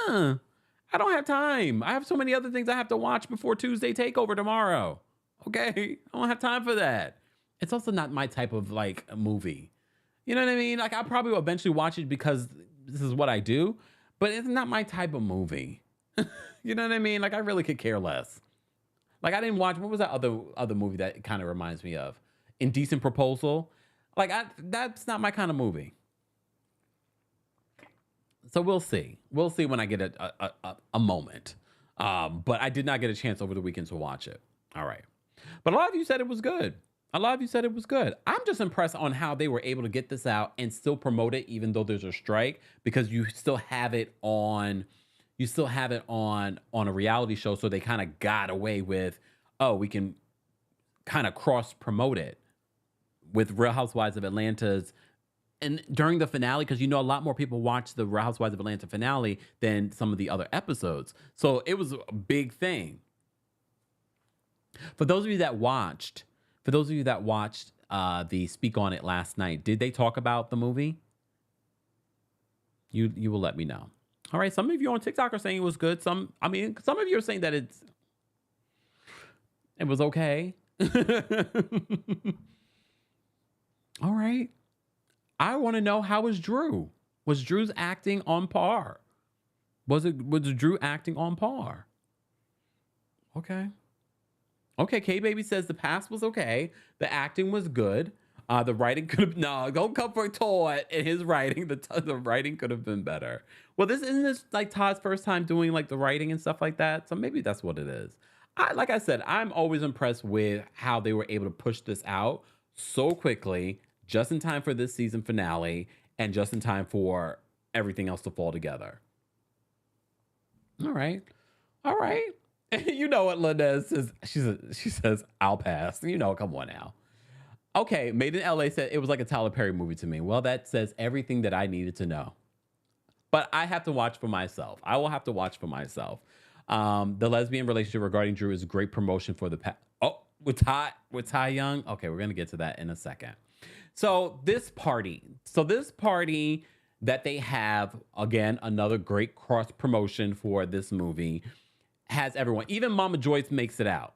I don't have time. I have so many other things I have to watch before Tuesday Takeover tomorrow. Okay, I don't have time for that. It's also not my type of like movie. You know what I mean? Like, I'll probably eventually watch it because this is what I do, but it's not my type of movie. You know what I mean? Like, I really could care less. Like, I didn't watch, what was that other movie that kind of reminds me of? Indecent Proposal. Like, that's not my kind of movie. So we'll see. We'll see when I get a moment. But I did not get a chance over the weekend to watch it. All right. But a lot of you said it was good. A lot of you said it was good. I'm just impressed on how they were able to get this out and still promote it even though there's a strike, because you still have it on a reality show. So they kind of got away with, oh, we can kind of cross promote it with Real Housewives of Atlanta's. And during the finale, because you know a lot more people watch the Real Housewives of Atlanta finale than some of the other episodes. So it was a big thing. For those of you that watched the Speak On It last night, did they talk about the movie? You will let me know. All right, some of you on TikTok are saying it was good. Some of you are saying that it was okay. All right. I want to know, how was Drew? Was Drew's acting on par? Was Drew acting on par? Okay. Okay, K-Baby says The Pass was okay. The acting was good. The writing could have, no, don't come for Todd and his writing. The writing could have been better. Well, isn't this like Todd's first time doing like the writing and stuff like that? So maybe that's what it is. Like I said, I'm always impressed with how they were able to push this out so quickly, just in time for this season finale and just in time for everything else to fall together. All right. All right. You know what Linda says? She says, I'll pass. You know, come on now. Okay, Made in LA said it was like a Tyler Perry movie to me. Well, that says everything that I needed to know. But I have to watch for myself. I will have to watch for myself. The lesbian relationship regarding Drew is great promotion for the past. Oh, with Ty Young. Okay, we're gonna get to that in a second. So this party that they have, again, another great cross promotion for this movie, has everyone. Even Mama Joyce makes it out.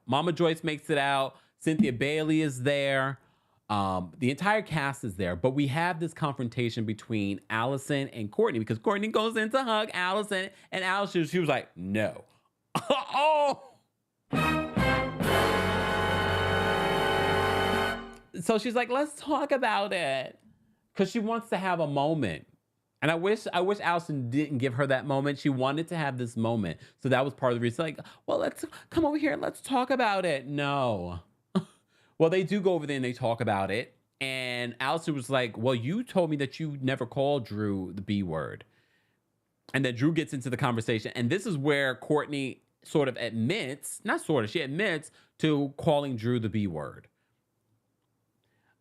Cynthia Bailey is there. The entire cast is there, but we have this confrontation between Allison and Courtney, because Courtney goes in to hug Allison, and Allison, she was like, no. Oh. So she's like, let's talk about it, because she wants to have a moment. And I wish Allison didn't give her that moment. She wanted to have this moment. So that was part of the reason. Like, well, let's come over here and let's talk about it. No. Well, they do go over there and they talk about it. And Allison was like, well, you told me that you never called Drew the B word. And then Drew gets into the conversation. And this is where Courtney sort of admits, she admits to calling Drew the B word.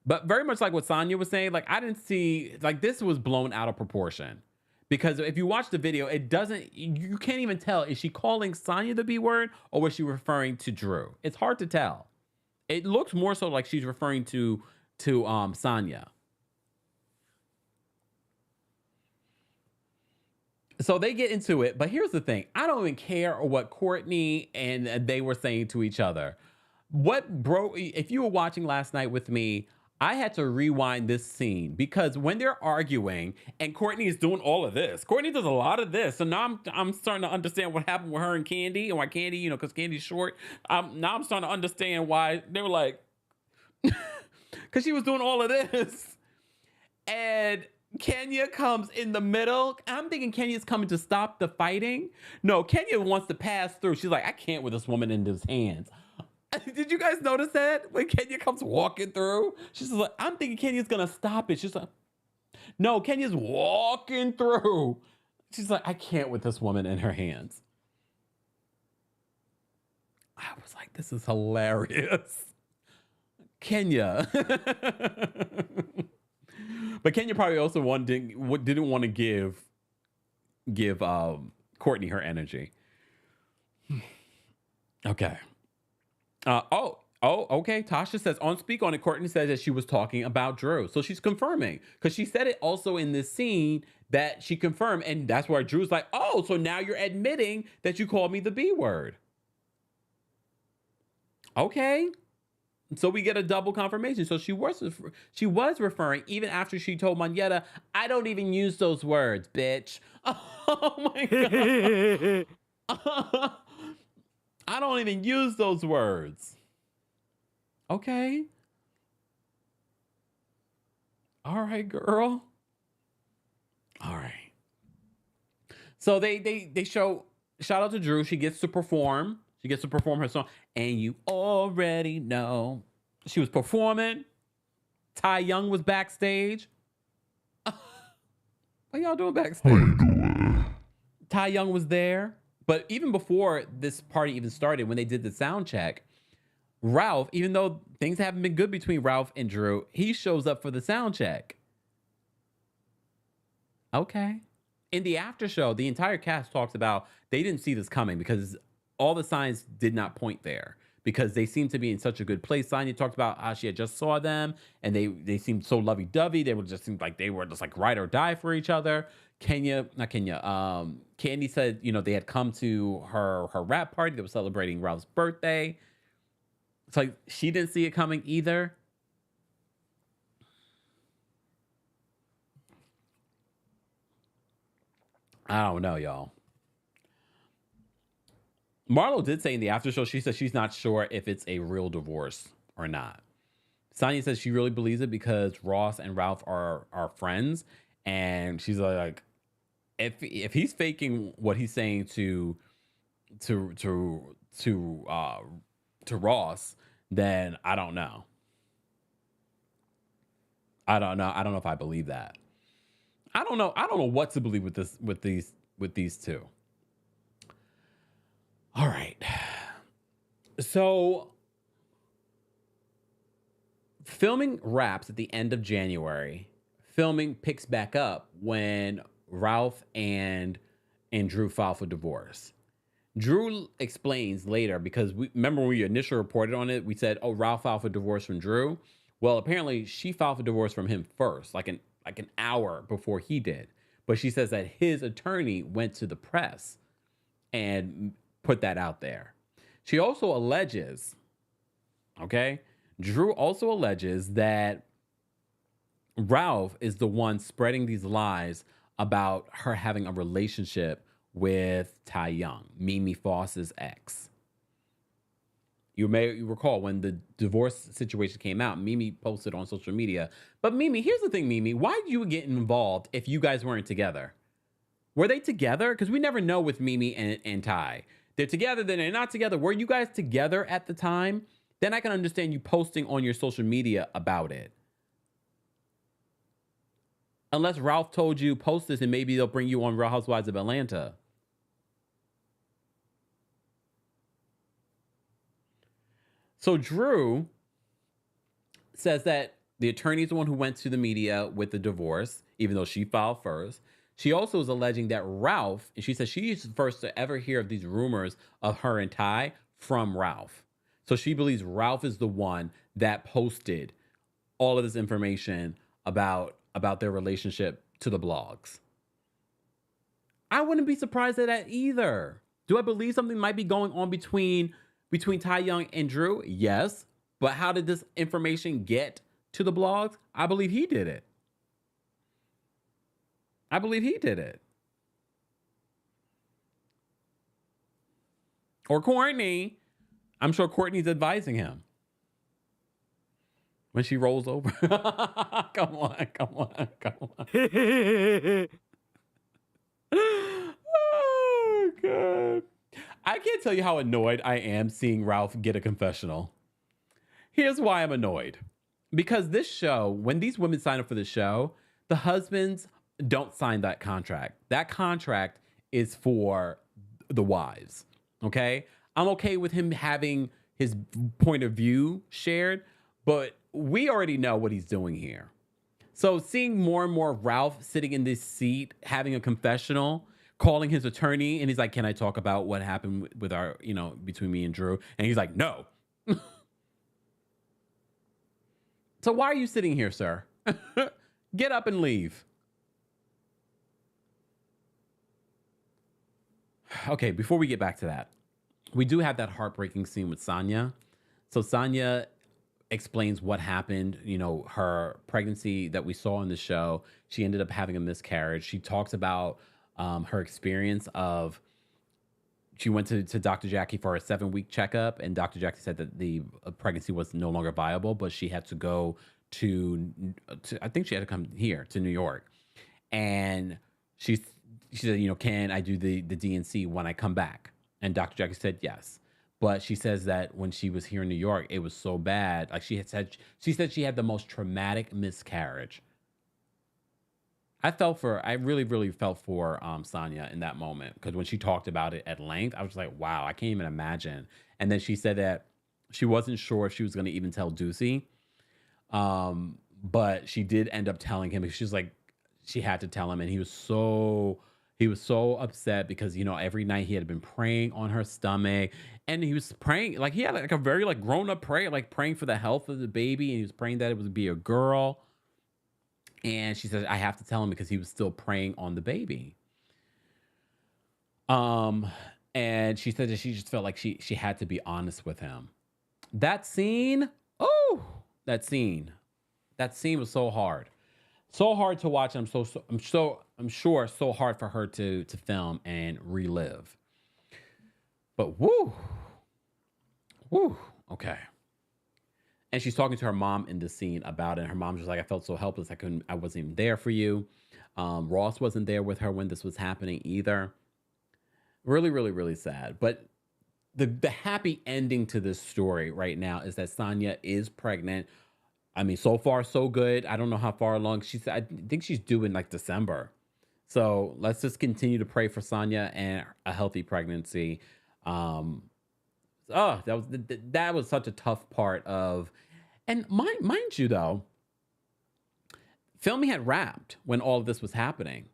But very much like what Sanya was saying, like, I didn't see, like, this was blown out of proportion. Because if you watch the video, you can't even tell, is she calling Sanya the B word or was she referring to Drew? It's hard to tell. It looks more so like she's referring to Sanya. So they get into it, but here's the thing. I don't even care what Courtney and they were saying to each other. If you were watching last night with me, I had to rewind this scene, because when they're arguing and Courtney is doing all of this, Courtney does a lot of this. So now I'm starting to understand what happened with her and Kandi, and why Kandi, you know, because Kandi's short. Now I'm starting to understand why they were like, because she was doing all of this. And Kenya comes in the middle. I'm thinking Kenya's coming to stop the fighting. No, Kenya wants to pass through. She's like, I can't with this woman in his hands. Did you guys notice that? When Kenya comes walking through, she's like, I'm thinking Kenya's gonna stop it. She's like, no, Kenya's walking through. She's like, I can't with this woman in her hands. I was like, this is hilarious. Kenya. But Kenya probably also didn't want to give Courtney her energy. Okay. Okay. Tasha says on Speak On It, Courtney says that she was talking about Drew. So she's confirming because she said it also in this scene that she confirmed. And that's where Drew's like, oh, so now you're admitting that you called me the B word. Okay. So we get a double confirmation. So she was referring, even after she told Monyetta, I don't even use those words, bitch. Oh my God. I don't even use those words. Okay. All right, girl. All right. So they show, shout out to Drew. She gets to perform. She gets to perform her song. And you already know. She was performing. Ty Young was backstage. What y'all doing backstage? Ty Young was there. But even before this party even started, when they did the sound check, Ralph, even though things haven't been good between Ralph and Drew, he shows up for the sound check. Okay. In the after show, the entire cast talks about they didn't see this coming because all the signs did not point there because they seemed to be in such a good place. Sanya talked about how she had just saw them and they seemed so lovey-dovey. They would just seem like they were just like ride or die for each other. Kandi said, you know, they had come to her rap party that was celebrating Ralph's birthday. It's like she didn't see it coming either. I don't know, y'all. Marlo did say in the after show, she said she's not sure if it's a real divorce or not. Sanya says she really believes it because Ross and Ralph are friends. And she's like, if he's faking what he's saying to Ross, then I don't know. I don't know if I believe that. I don't know what to believe with these two. All right. So filming wraps at the end of January. Filming picks back up when Ralph and Drew file for divorce. Drew explains later, because remember when we initially reported on it, we said, oh, Ralph filed for divorce from Drew. Well, apparently she filed for divorce from him first, like an hour before he did. But she says that his attorney went to the press and put that out there. She also alleges, okay? Drew also alleges that Ralph is the one spreading these lies about her having a relationship with Ty Young, Mimi Foss's ex. You may recall when the divorce situation came out, Mimi posted on social media. But Mimi, here's the thing, Mimi, why did you get involved if you guys weren't together? Were they together? Because we never know with Mimi and Ty. They're together, then they're not together. Were you guys together at the time? Then I can understand you posting on your social media about it. Unless Ralph told you, post this and maybe they'll bring you on Real Housewives of Atlanta. So Drew says that the attorney is the one who went to the media with the divorce, even though she filed first. She also is alleging that Ralph, and she says she's the first to ever hear of these rumors of her and Ty from Ralph. So she believes Ralph is the one that posted all of this information about their relationship to the blogs. I wouldn't be surprised at that either. Do I believe something might be going on between Ty Young and Drew? Yes. But how did this information get to the blogs? I believe he did it. Or Courtney. I'm sure Courtney's advising him. When she rolls over. Come on, come on, come on. Oh, God. I can't tell you how annoyed I am seeing Ralph get a confessional. Here's why I'm annoyed. Because this show, when these women sign up for the show, the husbands don't sign that contract. That contract is for the wives. Okay? I'm okay with him having his point of view shared, but we already know what he's doing here. So seeing more and more Ralph sitting in this seat, having a confessional, calling his attorney, and he's like, can I talk about what happened with our, between me and Drew? And he's like, no. So why are you sitting here, sir? Get up and leave. Okay, before we get back to that, we do have that heartbreaking scene with Sanya. So Sanya explains what happened, her pregnancy that we saw in the show. She ended up having a miscarriage. She talks about her experience of, she went to Dr. Jackie for a 7-week checkup, and Dr. Jackie said that the pregnancy was no longer viable, but she had to go to I think she had to come here to New York. And she said, can I do the DNC when I come back? And Dr. Jackie said yes. But she says that when she was here in New York, it was so bad. Like she said she had the most traumatic miscarriage. I really, really felt for Sanya in that moment, because when she talked about it at length, I was like, wow, I can't even imagine. And then she said that she wasn't sure if she was going to even tell Ducey, but she did end up telling him. She's like, she had to tell him, and he was so upset because every night he had been praying on her stomach, and he was praying like he had like a very like grown up prayer, like praying for the health of the baby, and he was praying that it would be a girl. And she said, I have to tell him because he was still praying on the baby. And she said that she just felt like she had to be honest with him. That scene was so hard. So hard to watch. I'm sure so hard for her to film and relive. But woo. Okay. And she's talking to her mom in the scene about it. And her mom's just like, I felt so helpless. I wasn't even there for you. Ross wasn't there with her when this was happening either. Really, really, really sad. But the happy ending to this story right now is that Sanya is pregnant. I mean, so far, so good. I don't know how far along. I think she's due in like December. So let's just continue to pray for Sanya and a healthy pregnancy. That was such a tough part of, and mind you though, filming had wrapped when all of this was happening.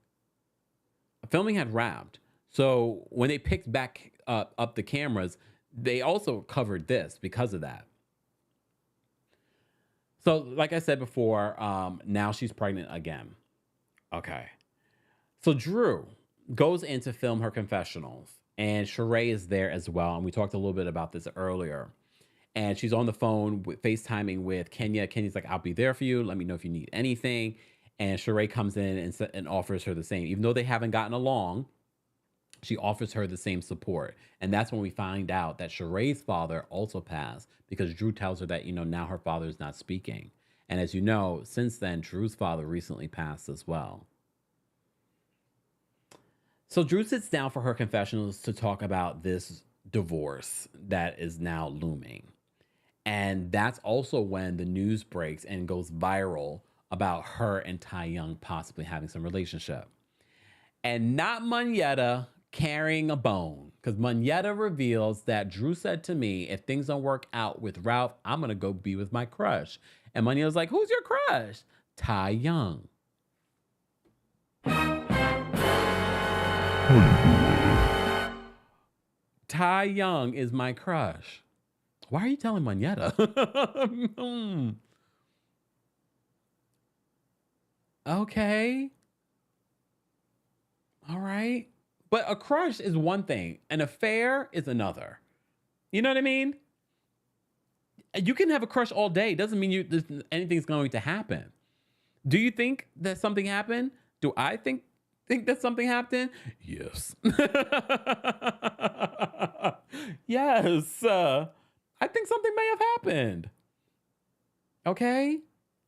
Filming had wrapped. So when they picked back up the cameras, they also covered this because of that. So like I said before, now she's pregnant again. Okay. So Drew goes in to film her confessionals, and Sheree is there as well. And we talked a little bit about this earlier. And she's on the phone FaceTiming with Kenya. Kenya's like, I'll be there for you. Let me know if you need anything. And Sheree comes in and offers her the same. Even though they haven't gotten along, she offers her the same support. And that's when we find out that Sheree's father also passed, because Drew tells her that, now her father is not speaking. And as you know, since then, Drew's father recently passed as well. So Drew sits down for her confessionals to talk about this divorce that is now looming. And that's also when the news breaks and goes viral about her and Ty Young possibly having some relationship. And not Monyetta carrying a bone, because Monyetta reveals that Drew said to me, if things don't work out with Ralph, I'm going to go be with my crush. And Monyetta's like, who's your crush? Ty Young. Ty Young is my crush. Why are you telling Monyetta? Okay. All right. But a crush is one thing. An affair is another. You know what I mean? You can have a crush all day. Doesn't mean anything's going to happen. Do you think that something happened? Do I think that something happened? Yes. Yes. I think something may have happened. Okay?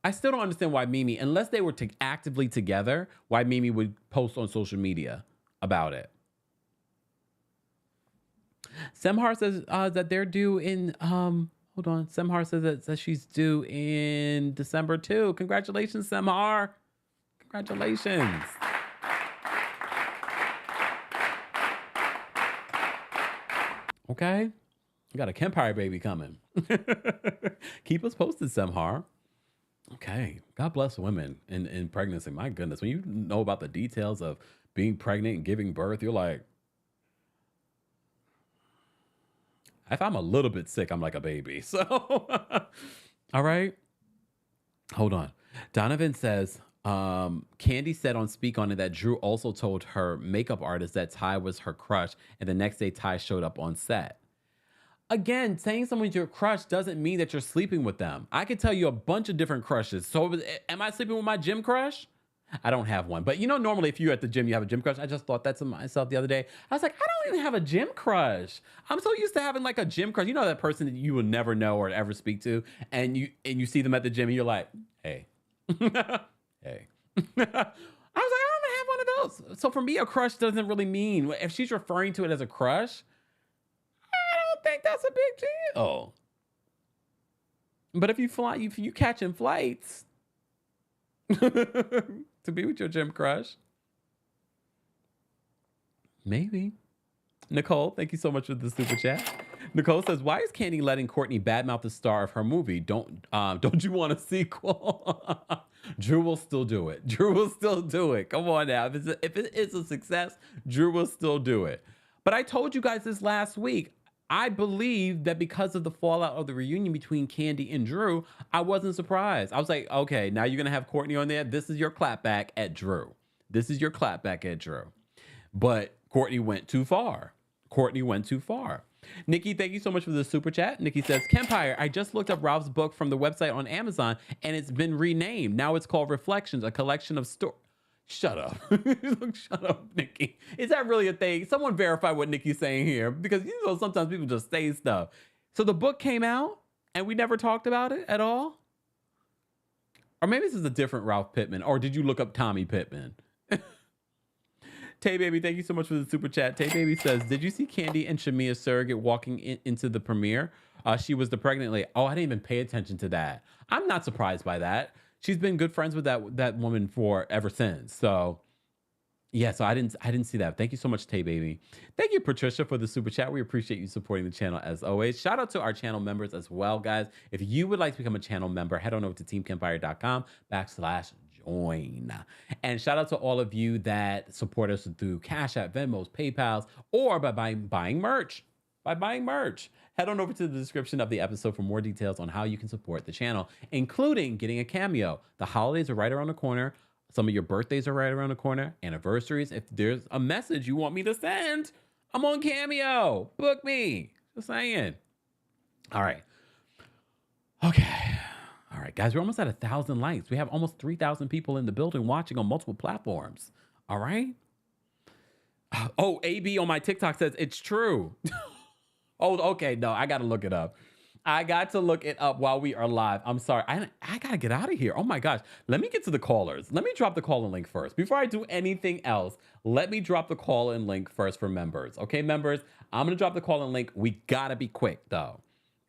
I still don't understand why Mimi, unless they were actively together, why Mimi would post on social media about it. Semhar says that they're due in, hold on. Semhar says that she's due in December too. Congratulations, Semhar. Congratulations. Okay. We got a Kempire baby coming. Keep us posted, Semhar. Okay. God bless women in pregnancy. My goodness. When you know about the details of being pregnant and giving birth, you're like, if I'm a little bit sick, I'm like a baby. So, all right. Hold on. Donovan says, Kandi said on Speak On It that Drew also told her makeup artist that Ty was her crush, and the next day Ty showed up on set. Again, saying someone's your crush doesn't mean that you're sleeping with them. I could tell you a bunch of different crushes. So am I sleeping with my gym crush? I don't have one. But you know, normally if you're at the gym, you have a gym crush. I just thought that to myself the other day. I was like, I don't even have a gym crush. I'm so used to having like a gym crush. You know, that person that you will never know or ever speak to. And you see them at the gym and you're like, hey, hey. I was like, I don't even have one of those. So for me, a crush doesn't really mean, if she's referring to it as a crush, I don't think that's a big deal. But if you catching flights to be with your gym crush, maybe. Nicole, thank you so much for the super chat. Nicole says, why is Kandi letting Courtney badmouth the star of her movie? Don't you want a sequel? Drew will still do it. Drew will still do it. Come on now. If it is a success, Drew will still do it. But I told you guys this last week. I believe that because of the fallout of the reunion between Kandi and Drew, I wasn't surprised. I was like, okay, now you're going to have Courtney on there. This is your clapback at Drew. This is your clapback at Drew. But Courtney went too far. Courtney went too far. Nikki, thank you so much for the super chat. Nikki says, Kempire, I just looked up Ralph's book from the website on Amazon and it's been renamed. Now it's called Reflections, a collection of stories. Shut up. Shut up, Nikki. Is that really a thing? Someone verify what Nikki's saying here, because you know sometimes people just say stuff. So the book came out and we never talked about it at all? Or maybe this is a different Ralph Pittman. Or did you look up Tommy Pittman? Tay Baby, thank you so much for the super chat. Tay Baby says, did you see Kandi and Shamia Surrogate walking into the premiere? She was the pregnant lady. Oh, I didn't even pay attention to that. I'm not surprised by that. She's been good friends with that woman for ever since. So yeah, so I didn't see that. Thank you so much, Tay Baby. Thank you, Patricia, for the super chat. We appreciate you supporting the channel as always. Shout out to our channel members as well, guys. If you would like to become a channel member, head on over to teamkempire.com/join. And shout out to all of you that support us through Cash App, Venmos, PayPals, or by buying merch. By buying merch. Head on over to the description of the episode for more details on how you can support the channel, including getting a cameo. The holidays are right around the corner. Some of your birthdays are right around the corner. Anniversaries. If there's a message you want me to send, I'm on Cameo. Book me. Just saying. All right. Okay. All right, guys. We're almost at 1,000 likes. We have almost 3,000 people in the building watching on multiple platforms. All right. Oh, AB on my TikTok says it's true. Oh, okay. No, I got to look it up. I got to look it up while we are live. I'm sorry. I got to get out of here. Oh my gosh. Let me get to the callers. Let me drop the call-in link first. Before I do anything else, let me drop the call-in link first for members. Okay, members? I'm going to drop the call-in link. We got to be quick, though.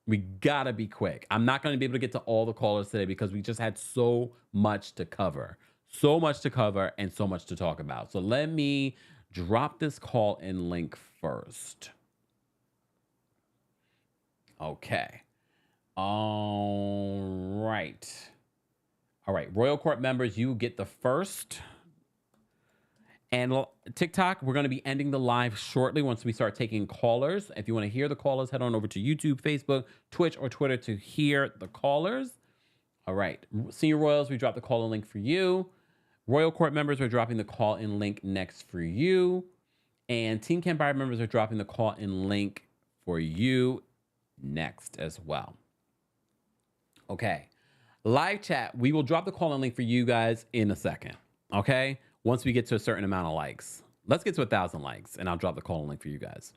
We got to be quick. I'm not going to be able to get to all the callers today because we just had so much to cover. So much to cover and so much to talk about. So let me drop this call-in link first. Okay. All right. Royal Court members, you get the first. And TikTok, we're going to be ending the live shortly once we start taking callers. If you want to hear the callers, head on over to YouTube, Facebook, Twitch, or Twitter to hear the callers. All right. Senior Royals, we dropped the call-in link for you. Royal Court members, we're dropping the call-in link next for you. And Team Kempire members are dropping the call-in link for you next as well. Okay. Live chat, we will drop the call-in link for you guys in a second. Okay? Once we get to a certain amount of likes. Let's get to 1,000 likes, and I'll drop the call-in link for you guys.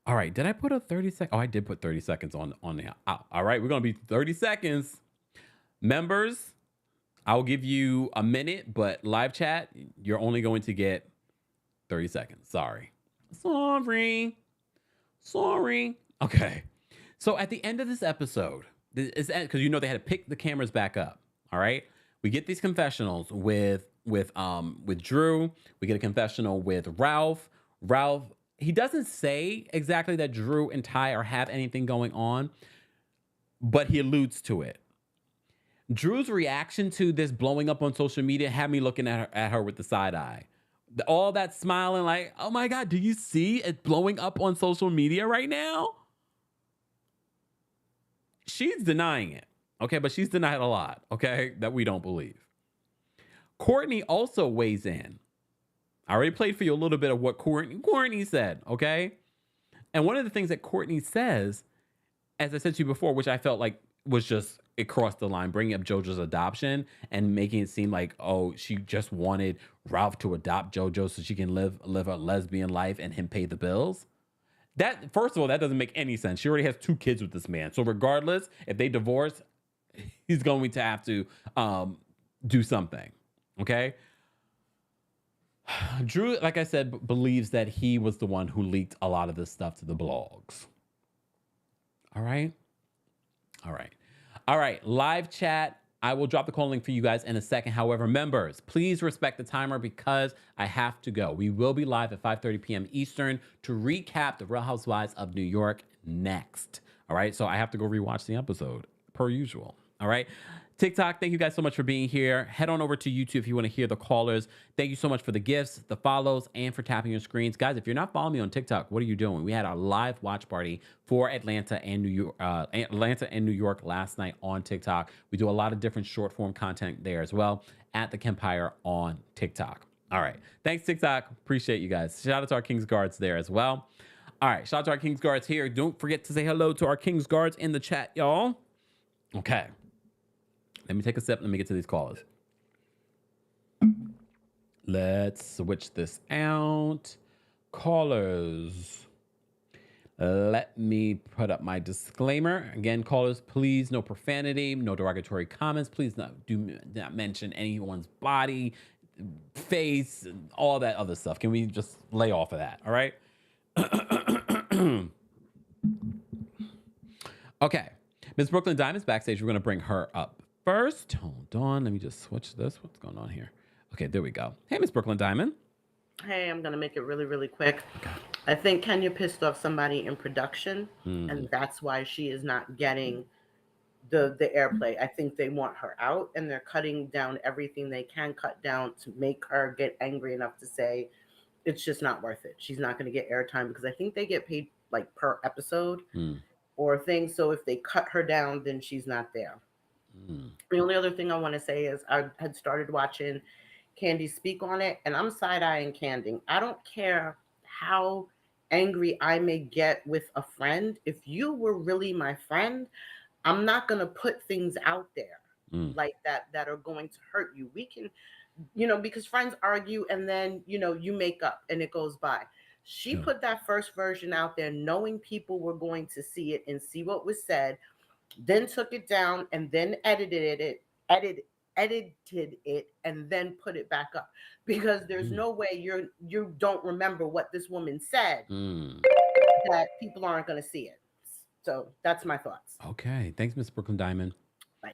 All right. Did I put a 30 second? Oh, I did put 30 seconds on the. All right. We're going to be 30 seconds. Members, I'll give you a minute, but live chat, you're only going to get 30 seconds. Sorry. Okay. So at the end of this episode, because you know they had to pick the cameras back up. All right. We get these confessionals with Drew. We get a confessional with Ralph. Ralph, he doesn't say exactly that Drew and Ty have anything going on, but he alludes to it. Drew's reaction to this blowing up on social media had me looking at her with the side eye. All that smiling like, oh my God, do you see it blowing up on social media right now? She's denying it. Okay, but she's denied a lot, okay, that we don't believe. Courtney also weighs in. I already played for you a little bit of what Courtney said, okay? And one of the things that Courtney says, as I said to you before, which I felt like was just, it crossed the line, bringing up JoJo's adoption and making it seem like, oh, she just wanted Ralph to adopt JoJo so she can live a lesbian life and him pay the bills. That, first of all, that doesn't make any sense. She already has 2 kids with this man. So regardless, if they divorce, he's going to have to do something, okay? Drew, like I said, believes that he was the one who leaked a lot of this stuff to the blogs. All right? All right, live chat. I will drop the call link for you guys in a second. However, members, please respect the timer because I have to go. We will be live at 5:30 p.m. Eastern to recap the Real Housewives of New York next. All right, so I have to go rewatch the episode per usual. All right. TikTok, thank you guys so much for being here. Head on over to YouTube if you want to hear the callers. Thank you so much for the gifts, the follows, and for tapping your screens. Guys, if you're not following me on TikTok, what are you doing? We had a live watch party for Atlanta and New York last night on TikTok. We do a lot of different short form content there as well at TheKempire on TikTok. All right. Thanks, TikTok. Appreciate you guys. Shout out to our King's Guards there as well. All right. Shout out to our King's Guards here. Don't forget to say hello to our King's Guards in the chat, y'all. Okay. Let me take a sip. Let me get to these callers. Let's switch this out. Callers. Let me put up my disclaimer. Again, callers, please, no profanity, no derogatory comments. Please do not mention anyone's body, face, and all that other stuff. Can we just lay off of that? All right. Okay. Miss Brooklyn Diamond's backstage. We're going to bring her up first. Hold on. Let me just switch this. What's going on here? Okay, there we go. Hey, Miss Brooklyn Diamond. Hey, I'm going to make it really, really quick. Okay. I think Kenya pissed off somebody in production, and that's why she is not getting the airplay. I think they want her out, and they're cutting down everything they can cut down to make her get angry enough to say it's just not worth it. She's not going to get airtime because I think they get paid like per episode or thing. So if they cut her down, then she's not there. The only other thing I want to say is I had started watching Kandi speak on it, and I'm side-eyeing Kandi. I don't care how angry I may get with a friend. If you were really my friend, I'm not going to put things out there like that are going to hurt you. We can, because friends argue and then, you make up and it goes by. She put that first version out there knowing people were going to see it and see what was said, then took it down and then edited it and then put it back up, because there's no way you don't remember what this woman said that people aren't going to see it. So that's my thoughts. Okay. Thanks, Miss Brooklyn Diamond. Bye.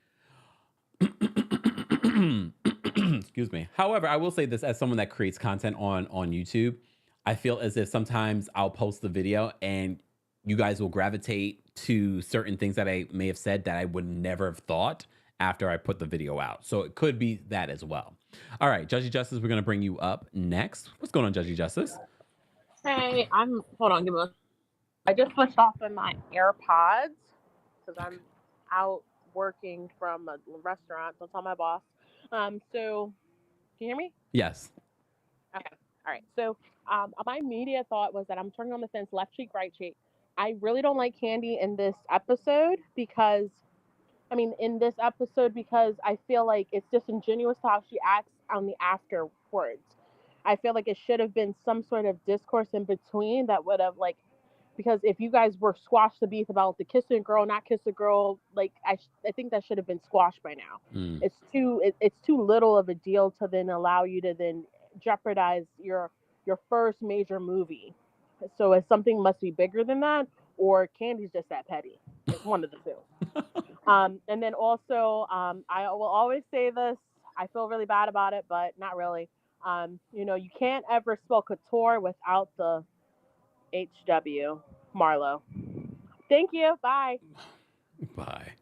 Excuse me. However, I will say this as someone that creates content on YouTube, I feel as if sometimes I'll post the video and you guys will gravitate to certain things that I may have said that I would never have thought after I put the video out. So it could be that as well. All right, Judgy Justice, we're going to bring you up next. What's going on, Judgy Justice? Hey, hold on, I just switched off in my AirPods because I'm out working from a restaurant. Don't tell my boss. So can you hear me? Yes. Okay. All right. So my media thought was that I'm turning on the fence, left cheek, right cheek. I really don't like Kandi in this episode because I feel like it's disingenuous to how she acts on the afterwards. I feel like it should have been some sort of discourse in between that would have because if you guys were squashed the beef about the kiss a girl, not kiss a girl, like I think that should have been squashed by now. It's too little of a deal to then allow you to then jeopardize your first major movie. So something must be bigger than that, or Kandi's just that petty. It's one of the two. And then also, I will always say this. I feel really bad about it, but not really. You can't ever spell couture without the HW. Marlo. Thank you. Bye. Bye.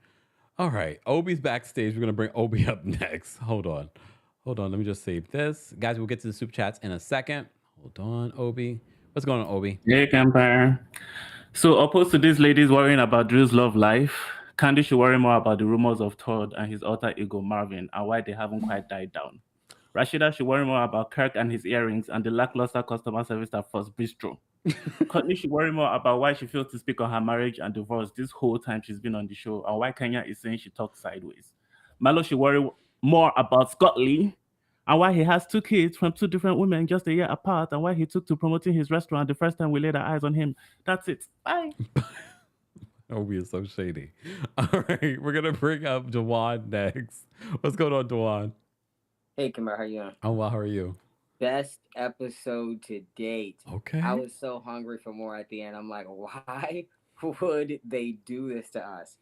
All right. Obi's backstage. We're going to bring Obi up next. Hold on. Let me just save this. Guys, we'll get to the super chats in a second. Hold on, Obi. What's going on, Obi? Hey, Kempire. So, opposed to these ladies worrying about Drew's love life, Kandi should worry more about the rumors of Todd and his alter ego Marvin and why they haven't quite died down. Rashida should worry more about Kirk and his earrings and the lackluster customer service at First Bistro. Courtney should worry more about why she failed to speak on her marriage and divorce this whole time she's been on the show and why Kenya is saying she talks sideways. Marlo should worry more about Scotley and why he has 2 kids from 2 different women just a year apart and why he took to promoting his restaurant the first time we laid our eyes on him. That's it. Bye. Obi is so shady. All right, we're going to bring up Jawan next. What's going on, Jawan? Hey, Kempire, how you doing? Oh, well, how are you? Best episode to date. Okay. I was so hungry for more at the end. I'm like, why would they do this to us?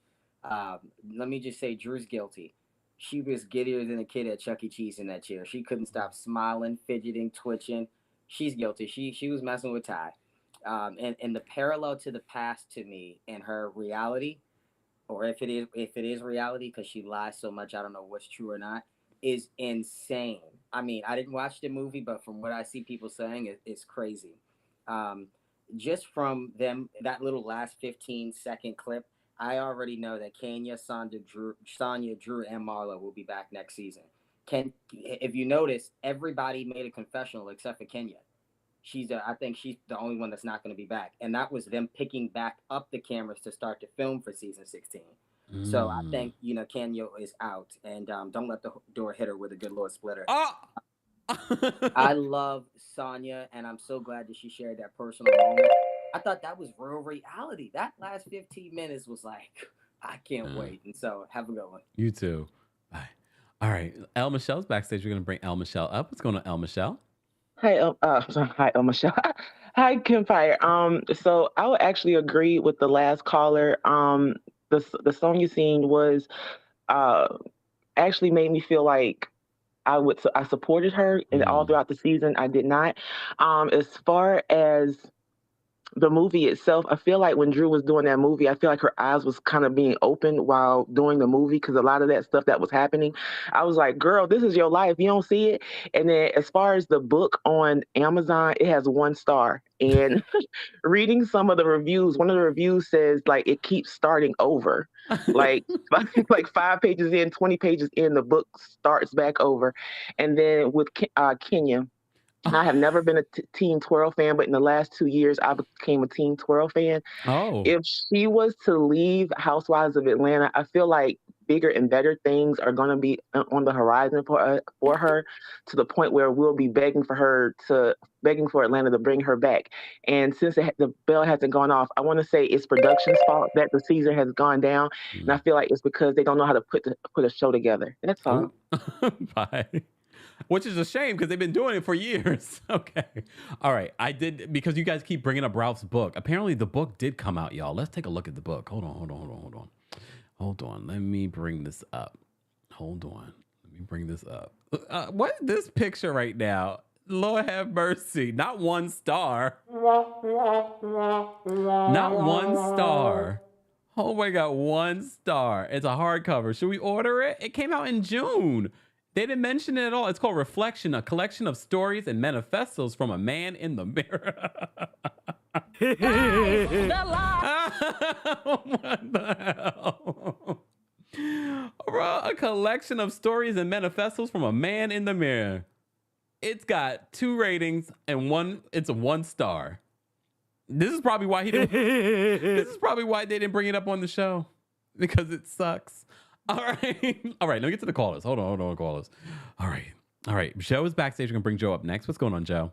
Let me just say, Drew's guilty. She was giddier than a kid at Chuck E. Cheese in that chair. She couldn't stop smiling, fidgeting, twitching. She's guilty. She was messing with Ty. And the parallel to the past to me and her reality, or if it is reality, because she lies so much, I don't know what's true or not, is insane. I mean, I didn't watch the movie, but from what I see people saying, it's crazy. Just from them, that little last 15-second clip, I already know that Kenya, Sonya, Drew, and Marlo will be back next season. If you notice, everybody made a confessional except for Kenya. I think she's the only one that's not going to be back. And that was them picking back up the cameras to start to film for season 16. So I think, Kenya is out. And don't let the door hit her with a good Lord splitter. Oh! I love Sanya, and I'm so glad that she shared that personal moment. I thought that was real reality. That last 15 minutes was like, I can't wait. And so have a good one. You too. Bye. All right. El Michelle's backstage. We're going to bring El Michelle up. What's going on, El Michelle? Hi, hi, El Michelle. Hi, Kempire. So I would actually agree with the last caller. The Sonya scene was actually made me feel like I supported her, and all throughout the season I did not. As far as the movie itself, I feel like when Drew was doing that movie, I feel like her eyes was kind of being open while doing the movie, because a lot of that stuff that was happening, I was like, girl, this is your life. You don't see it. And then as far as the book on Amazon, it has 1 star. And reading some of the reviews, one of the reviews says like it keeps starting over. like 5 pages in, 20 pages in, the book starts back over. And then with Kenya, I have never been a Team Twirl fan, but in the last 2 years, I became a Team Twirl fan. Oh. If she was to leave Housewives of Atlanta, I feel like bigger and better things are going to be on the horizon for her, to the point where we'll be begging for Atlanta to bring her back. And since the bell hasn't gone off, I want to say it's production's fault that the season has gone down. And I feel like it's because they don't know how to put a show together. That's all. Bye. Which is a shame because they've been doing it for years. Okay. All right. I did, because you guys keep bringing up Ralph's book. Apparently the book did come out, y'all. Let's take a look at the book. Hold on. Let me bring this up. What is this picture right now? Lord have mercy. Not 1 star. Not 1 star. Oh my God. 1 star. It's a hardcover. Should we order it? It came out in June. They didn't mention it at all. It's called Reflection, a collection of stories and manifestos from a man in the mirror. What the hell? Bro, a collection of stories and manifestos from a man in the mirror. It's got 2 ratings and it's a 1 star. This is probably why this is probably why they didn't bring it up on the show, because it sucks. All right. Let me get to the callers. Hold on, callers. All right. Joe is backstage. We're going to bring Joe up next. What's going on, Joe?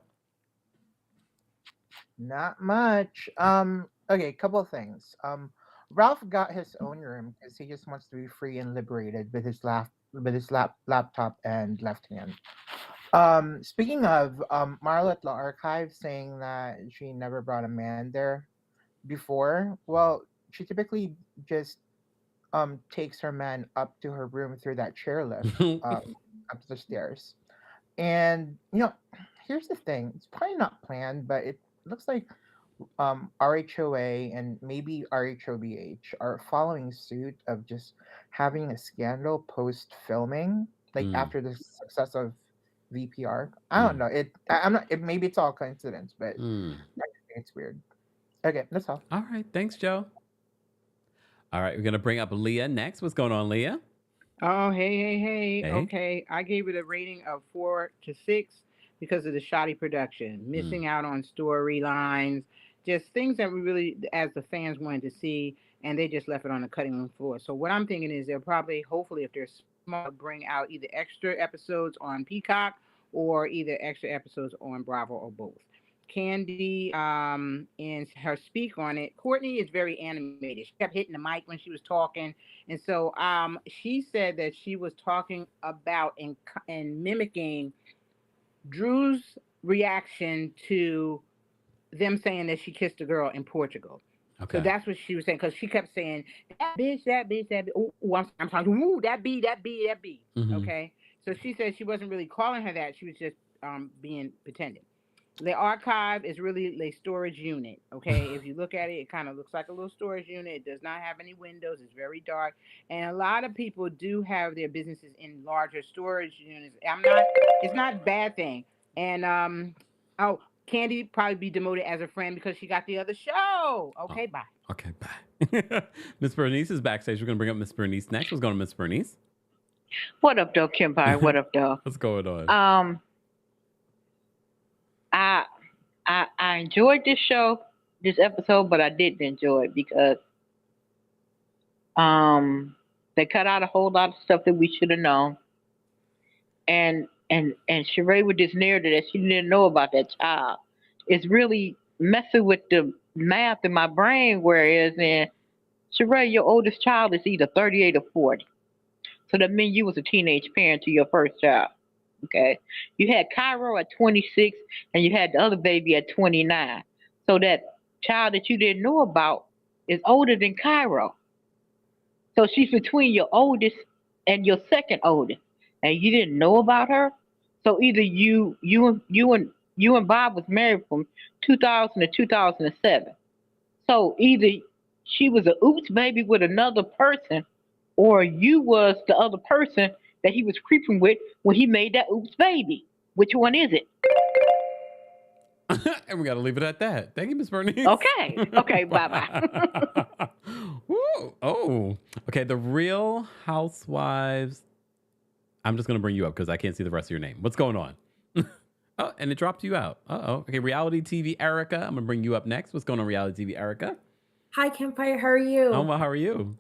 Not much. Okay, couple of things. Ralph got his own room because he just wants to be free and liberated with his laptop and left hand. Speaking of, Marlo at the archive saying that she never brought a man there before. Well, she typically just takes her man up to her room through that chairlift up the stairs. And here's the thing: it's probably not planned, but it looks like RHOA and maybe RHOBH are following suit of just having a scandal post filming, like after the success of VPR. I don't know. I'm not. Maybe it's all coincidence, but I just think it's weird. Okay, that's all. All right, thanks, Joe. All right, we're gonna bring up Leah next. What's going on, Leah? Oh, hey. Hey. Okay, I gave it a rating of 4 to 6 because of the shoddy production, missing out on storylines, just things that we really, as the fans, wanted to see, and they just left it on the cutting room floor. So what I'm thinking is they'll probably, hopefully, if they're smart, bring out either extra episodes on Peacock or either extra episodes on Bravo or both. Kandi, in her speak on it, Courtney is very animated. She kept hitting the mic when she was talking. And so she said that she was talking about and mimicking Drew's reaction to them saying that she kissed a girl in Portugal. Okay. So that's what she was saying, because she kept saying, that bitch, that bitch, that bitch. Oh, I'm talking, ooh, that B. Okay. So she said she wasn't really calling her that. She was just being pretending. The archive is really a storage unit, okay? If you look at it, it kind of looks like a little storage unit. It does not have any windows. It's very dark. And a lot of people do have their businesses in larger storage units. It's not a bad thing. And, Kandi probably be demoted as a friend because she got the other show. Okay, bye. Okay, bye. Miss Bernice is backstage. We're going to bring up Miss Bernice next. What's going on, Miss Bernice? What up, though, Kempire? What up, though? What's going on? I enjoyed this show, this episode, but I didn't enjoy it because they cut out a whole lot of stuff that we should have known. And Sheree with this narrative that she didn't know about that child is really messing with the math in my brain, whereas in Sheree, your oldest child is either 38 or 40. So that means you was a teenage parent to your first child. Okay. You had Cairo at 26 and you had the other baby at 29. So that child that you didn't know about is older than Cairo. So she's between your oldest and your second oldest. And you didn't know about her. So either you and Bob was married from 2000 to 2007. So either she was a oops baby with another person, or you was the other person that he was creeping with when he made that oops baby. Which one is it? And we got to leave it at that. Thank you, Miss Bernice. Okay, bye-bye. Oh, okay. The Real Housewives. I'm just going to bring you up because I can't see the rest of your name. What's going on? Oh, and it dropped you out. Uh-oh. Okay, Reality TV Erica. I'm going to bring you up next. What's going on, Reality TV Erica? Hi, Kempire. How are you? Oh, well, how are you?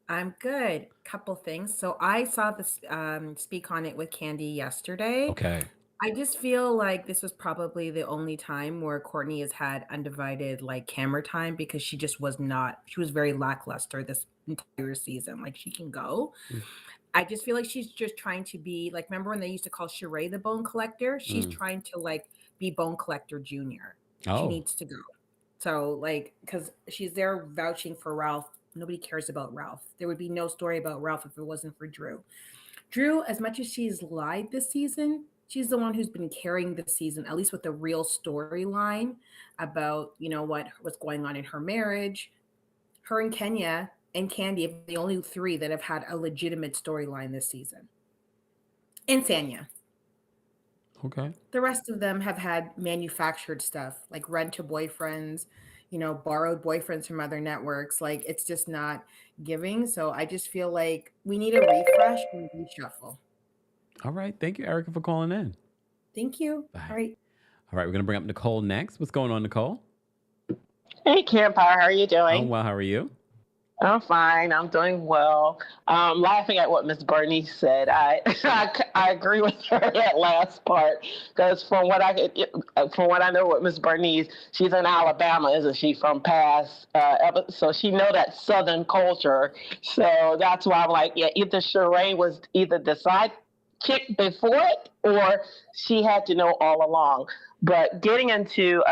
I'm good. Couple things. So I saw this speak on it with Kandi yesterday. Okay. I just feel like this was probably the only time where Courtney has had undivided camera time, because she was very lackluster this entire season. Like, she can go. I just feel like she's just trying to be remember when they used to call Sheree the Bone Collector? She's trying to be Bone Collector Jr. Oh. She needs to go. So because she's there vouching for Ralph. Nobody cares about Ralph. There would be no story about Ralph if it wasn't for Drew. Drew, as much as she's lied this season, she's the one who's been carrying the season, at least with the real storyline about, what's going on in her marriage. Her and Kenya and Kandi are the only three that have had a legitimate storyline this season. And Sanya. Okay. The rest of them have had manufactured stuff, like rent-to-boyfriends, borrowed boyfriends from other networks. It's just not giving. So I just feel like we need a refresh and reshuffle. All right. Thank you, Erica, for calling in. Thank you. Bye. All right. All right. We're going to bring up Nicole next. What's going on, Nicole? Hey, Kempire. How are you doing? Oh, well, how are you? I'm fine. I'm doing well. Laughing at what Miss Bernice said. I agree with her that last part because from what I know with Miss Bernice, she's in Alabama, isn't she? From past, so she know that Southern culture. So that's why I'm like, yeah, either Sheree was either the side chick before it or she had to know all along. But getting into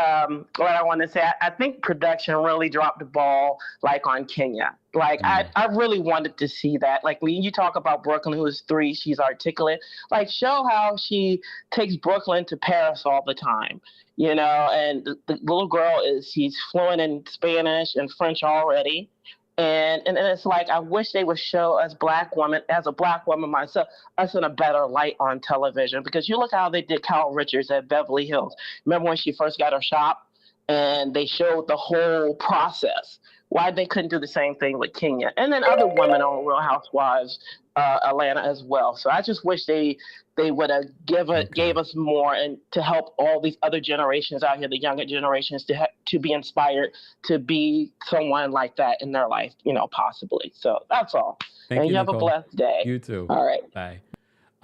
what I want to say, I think production really dropped the ball, like on Kenya. Like I really wanted to see that. Like when you talk about Brooklyn, who is 3, she's articulate. Like show how she takes Brooklyn to Paris all the time, And the little girl she's fluent in Spanish and French already. And it's like I wish they would show us black women, as a black woman myself, us in a better light on television. Because you look how they did Carol Richards at Beverly Hills. Remember when she first got her shop and they showed the whole process. Why they couldn't do the same thing with Kenya, and then other women on Real Housewives Atlanta as well. So I just wish they would have gave us more and to help all these other generations out here, the younger generations, to be inspired to be someone like that in their life, possibly. So that's all. Thank you, have Nicole. a blessed day. You too. All right. Bye.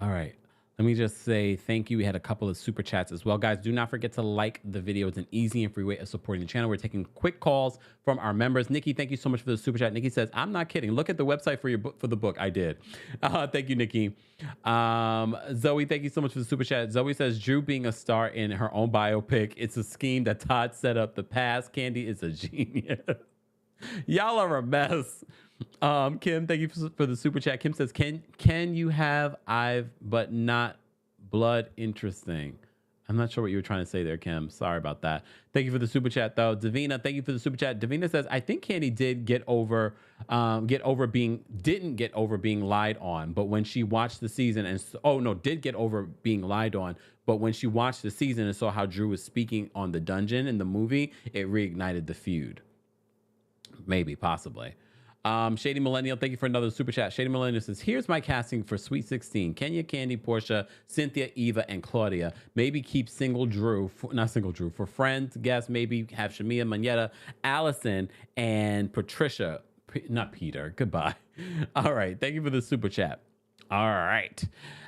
All right. Let me just say thank you. We had a couple of super chats as well. Guys, do not forget to like the video. It's an easy and free way of supporting the channel. We're taking quick calls from our members. Nikki, thank you so much for the super chat. Nikki says, I'm not kidding. Look at the website for your book, for the book. I did. Thank you, Nikki. Zoe, thank you so much for the super chat. Zoe says, Drew being a star in her own biopic. It's a scheme that Todd set up. The past. Kandi is a genius. Y'all are a mess. Kim, thank you for the super chat. Kim says, can you have but not blood? Interesting. I'm not sure what you were trying to say there, Kim. Sorry about that. Thank you for the super chat, though. Davina, thank you for the super chat. Davina says, I think Kandi didn't get over being lied on, but when she watched the season did get over being lied on, but when she watched the season and saw how Drew was speaking on the dungeon in the movie, it reignited the feud. Maybe, possibly. Shady Millennial, thank you for another super chat. Shady Millennial says, here's my casting for Sweet 16. Kenya, Kandi, Portia, Cynthia, Eva, and Claudia. Maybe keep for friends, guests, maybe have Shamia, Manetta, Allison, and Patricia. Not Peter. Goodbye. All right. Thank you for the super chat. All right.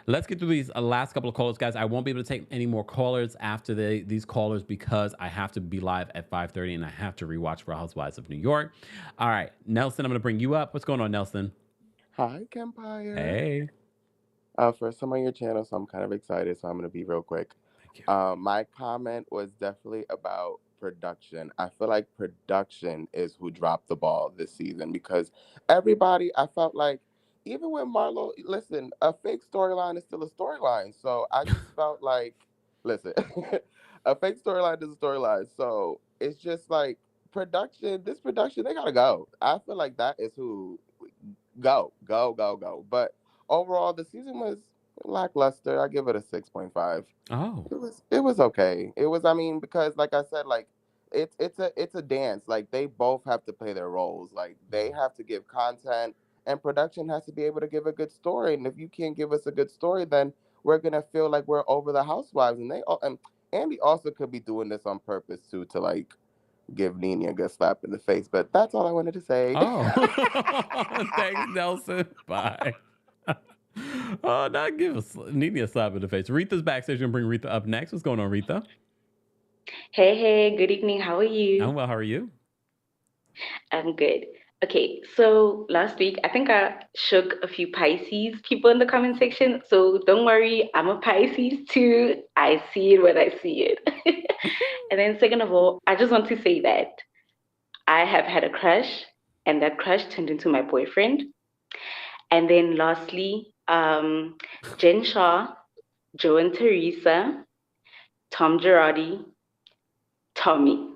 Let's get through these last couple of callers, guys. I won't be able to take any more callers after these callers because I have to be live at 5:30 and I have to rewatch Real Housewives of New York. All right. Nelson, I'm going to bring you up. What's going on, Nelson? Hi, Kempire. Hey. First time on your channel, so I'm kind of excited, so I'm going to be real quick. Thank you. My comment was definitely about production. I feel like production is who dropped the ball this season because everybody, I felt like, even when Marlo, listen, a fake storyline is still a storyline. So I just felt like, listen, a fake storyline is a storyline. So it's just like this production, they gotta go. I feel like that is who go. But overall, the season was lackluster. I give it a 6.5. Oh. It was okay. It was, because like I said, like it's a dance. Like they both have to play their roles. Like they have to give content. And production has to be able to give a good story. And if you can't give us a good story, then we're going to feel like we're over the housewives. And Andy also could be doing this on purpose, too, to, like, give Nene a good slap in the face. But that's all I wanted to say. Oh. Thanks, Nelson. Bye. Not give Nene a slap in the face. Retha's backstage. We're going to bring Retha up next. What's going on, Retha? Hey, good evening. How are you? I'm well. How are you? I'm good. Okay, so last week, I think I shook a few Pisces people in the comment section. So don't worry, I'm a Pisces too. I see it when I see it. And then second of all, I just want to say that I have had a crush and that crush turned into my boyfriend. And then lastly, Jen Shaw, Joe and Teresa, Tom Girardi, Tommy.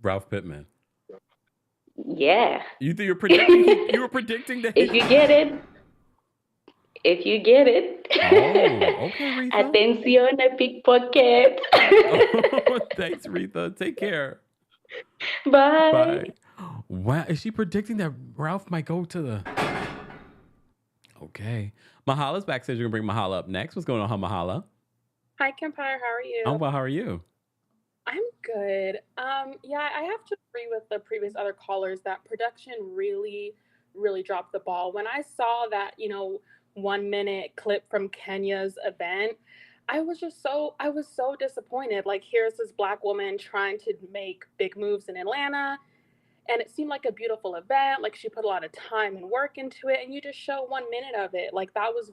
Ralph Pittman. Yeah. You think you were predicting that? If you get it. Oh, okay, Retha. Atención, pickpocket. Thanks, Retha. Take care. Bye. Wow, is she predicting that Ralph might go to the... Okay. Mahala's backstage. We're going to bring Mahala up next. What's going on, Mahala? Hi, Kempire. How are you? I'm well. How are you? I'm good. Yeah, I have to agree with the previous other callers that production really, really dropped the ball. When I saw that, 1 minute clip from Kenya's event, I was so disappointed. Like, here's this Black woman trying to make big moves in Atlanta, and it seemed like a beautiful event. Like, she put a lot of time and work into it, and you just show 1 minute of it. Like, that was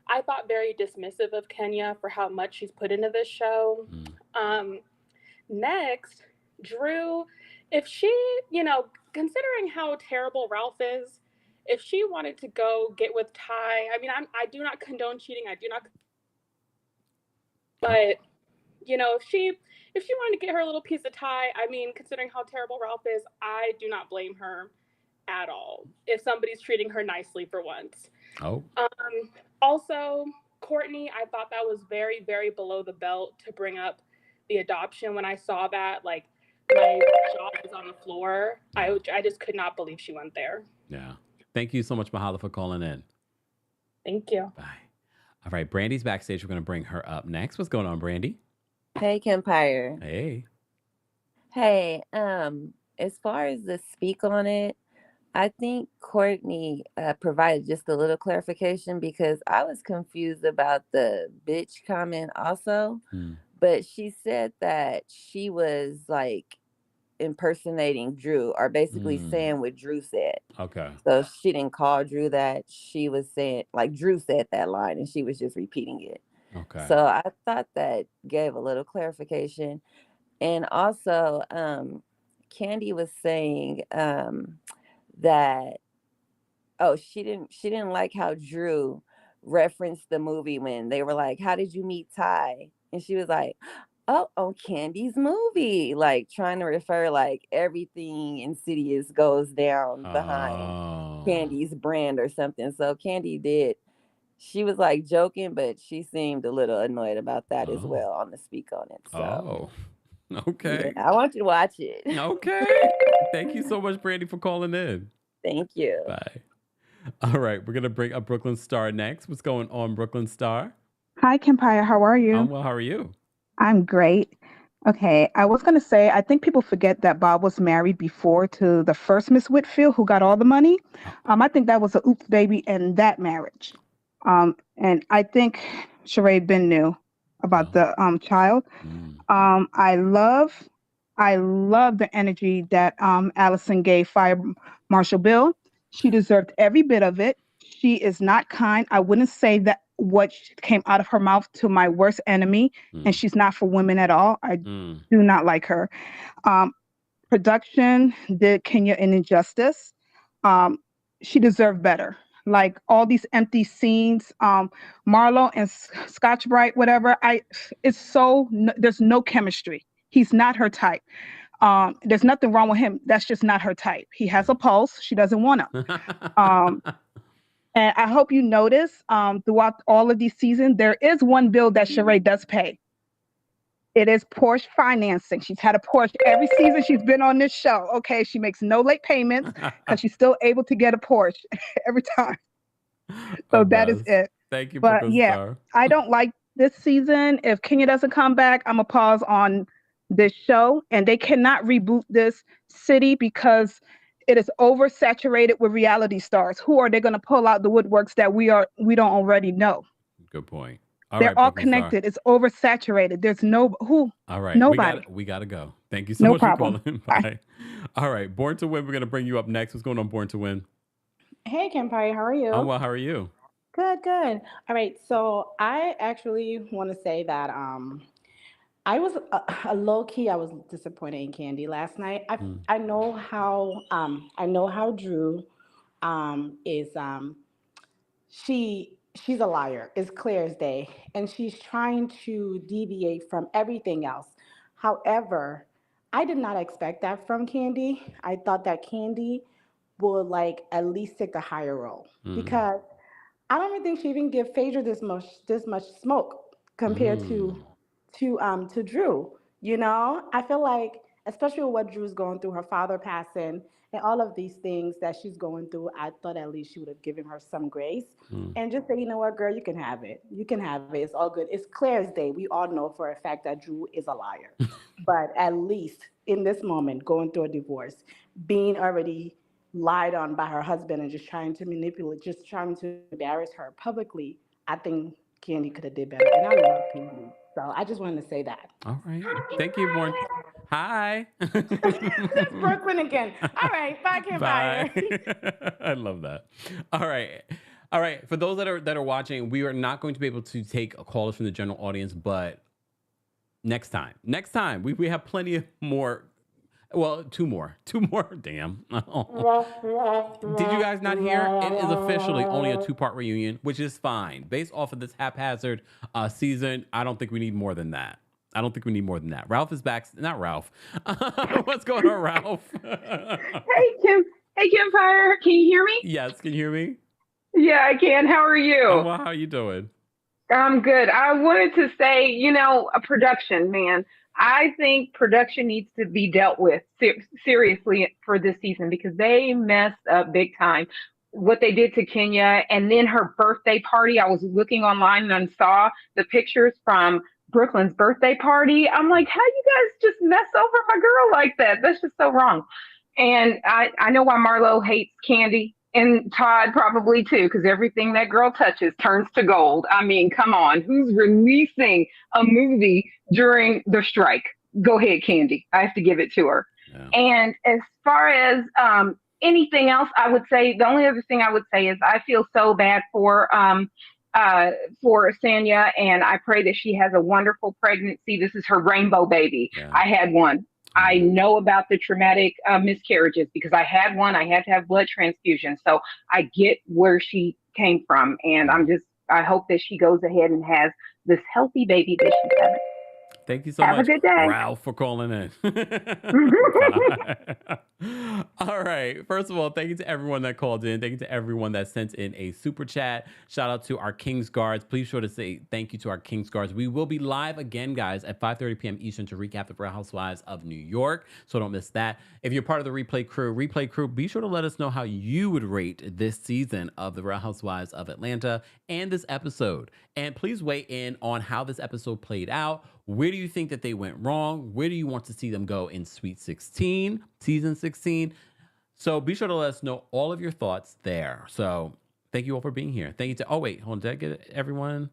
I thought, very dismissive of Kenya for how much she's put into this show. Next, Drew, if she, considering how terrible Ralph is, if she wanted to go get with Ty, I mean, I do not condone cheating. I do not, but if she wanted to get her little piece of Ty, I mean, considering how terrible Ralph is, I do not blame her at all if somebody's treating her nicely for once. Oh. Also, Courtney, I thought that was very, very below the belt to bring up the adoption. When I saw that, like, my jaw was on the floor. I just could not believe she went there. Yeah. Thank you so much, Mahala, for calling in. Thank you. Bye. All right, Brandy's backstage. We're going to bring her up next. What's going on, Brandy? Hey, Kempire. Hey. Hey, as far as the speak on it, I think Courtney provided just a little clarification because I was confused about the bitch comment also. But she said that she was like impersonating Drew or basically saying what Drew said. Okay. So she didn't call Drew that. She was saying, like, Drew said that line and she was just repeating it. Okay. So I thought that gave a little clarification. And also, Kandi was saying that she didn't like how Drew referenced the movie when they were like, how did you meet Ty? And she was like, oh, on Candy's movie, like trying to refer like everything Insidious goes down behind Candy's brand or something. So she was like joking, but she seemed a little annoyed about that as well on the speak on it. So okay. yeah, I want you to watch it. Okay. Thank you so much, Brandy, for calling in. Thank you. Bye. All right, we're going to bring up Brooklyn Star next. What's going on, Brooklyn Star? Hi, Kempire. How are you? I'm well. How are you? I'm great. Okay, I was going to say, I think people forget that Bob was married before to the first Miss Whitfield who got all the money. I think that was a oops baby in that marriage. And I think Sheree Ben knew about the child. I love the energy that Allison gave Fire Marshal Bill. She deserved every bit of it. She is not kind. I wouldn't say that what came out of her mouth to my worst enemy, and she's not for women at all. I do not like her. Production did Kenya an injustice. She deserved better. Like all these empty scenes, Marlo and Scotch Bright, whatever. There's no chemistry. He's not her type. There's nothing wrong with him. That's just not her type. He has a pulse. She doesn't want him. And I hope you notice throughout all of these seasons, there is one bill that Sheree does pay. It is Porsche financing. She's had a Porsche every season she's been on this show. Okay, she makes no late payments because she's still able to get a Porsche every time. So that is it. Thank you, But yeah, Star. I don't like this season. If Kenya doesn't come back, I'm going to pause on this show. And they cannot reboot this city because it is oversaturated with reality stars. Who are they going to pull out the woodworks that we don't already know? Good point. They're all connected. It's oversaturated. There's nobody. All right. Nobody. We got to go. Thank you so No much problem. for calling. Bye. All right. Born to Win. We're going to bring you up next. What's going on, Born to Win? Hey, Kempire, how are you? I'm well. How are you? Good, good. All right, so I actually want to say that I was a low key. I was disappointed in Kandi last night. I know how Drew is. She's a liar. It's clear as day, and she's trying to deviate from everything else. However, I did not expect that from Kandi. I thought that Kandi would like at least take the higher role because I don't even think she even give Phaedra this much smoke compared to Drew. You know, I feel like, especially with what Drew's going through, her father passing, and all of these things that she's going through, I thought at least she would have given her some grace and just say, you know what, girl, you can have it. You can have it. It's all good. It's clear as day. We all know for a fact that Drew is a liar. but at least in this moment, going through a divorce, being already lied on by her husband and just trying to manipulate, just trying to embarrass her publicly, I think Kandi could have did better. And I love Kandi. So I just wanted to say that. All right. Thank you, Born. Hi. That's Brooklyn again. All right. Bye, Bye. Kempire. I love that. All right. All right. For those that are watching, we are not going to be able to take callers from the general audience, but next time, we have plenty of more. Well, two more. Damn. Did you guys not hear? It is officially only a 2-part reunion, which is fine. Based off of this haphazard season, I don't think we need more than that. Ralph is back. Not Ralph. What's going on, Ralph? Hey, Kempire. Can you hear me? Yes, can you hear me? Yeah, I can. How are you? Oh, well, how are you doing? I'm good. I wanted to say, a production, man. I think production needs to be dealt with seriously for this season because they messed up big time. What they did to Kenya and then her birthday party. I was looking online and saw the pictures from Brooklyn's birthday party. I'm like, how you guys just mess over my girl like that? That's just so wrong. And I know why Marlo hates Kandi and Todd probably too, because everything that girl touches turns to gold. I mean, come on, who's releasing a movie during the strike? Go ahead, Kandi. I have to give it to her. Yeah. And as far as anything else, I would say the only other thing I would say is I feel so bad for Sanya, and I pray that she has a wonderful pregnancy. This is her rainbow baby. Yeah. I had one. I know about the traumatic miscarriages because I had one. I had to have blood transfusion. So I get where she came from. And I hope that she goes ahead and has this healthy baby that she's having. Thank you so much, Ralph, for calling in. All right. First of all, thank you to everyone that called in. Thank you to everyone that sent in a super chat. Shout out to our King's Guards. Please sure to say thank you to our King's Guards. We will be live again, guys, at 5:30 p.m. Eastern to recap the Real Housewives of New York. So don't miss that. If you're part of the replay crew, be sure to let us know how you would rate this season of the Real Housewives of Atlanta and this episode. And please weigh in on how this episode played out. Where do you think that they went wrong? Where do you want to see them go in Sweet 16, Season 16? So be sure to let us know all of your thoughts there. So thank you all for being here. Thank you to, oh wait, hold on, did I get everyone?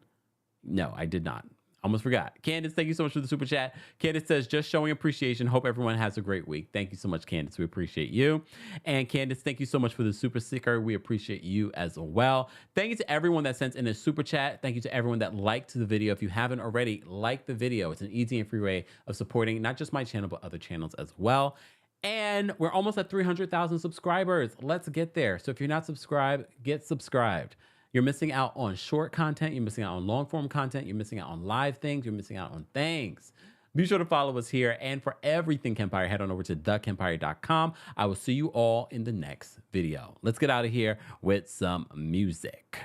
No, I did not. Almost forgot. Candace, thank you so much for the super chat. Candace says, just showing appreciation. Hope everyone has a great week. Thank you so much, Candace. We appreciate you. And Candace, thank you so much for the super sticker. We appreciate you as well. Thank you to everyone that sent in a super chat. Thank you to everyone that liked the video. If you haven't already, like the video. It's an easy and free way of supporting not just my channel, but other channels as well. And we're almost at 300,000 subscribers. Let's get there. So if you're not subscribed, get subscribed. You're missing out on short content. You're missing out on long form content. You're missing out on live things. You're missing out on things. Be sure to follow us here. And for everything Kempire, head on over to TheKempire.com. I will see you all in the next video. Let's get out of here with some music.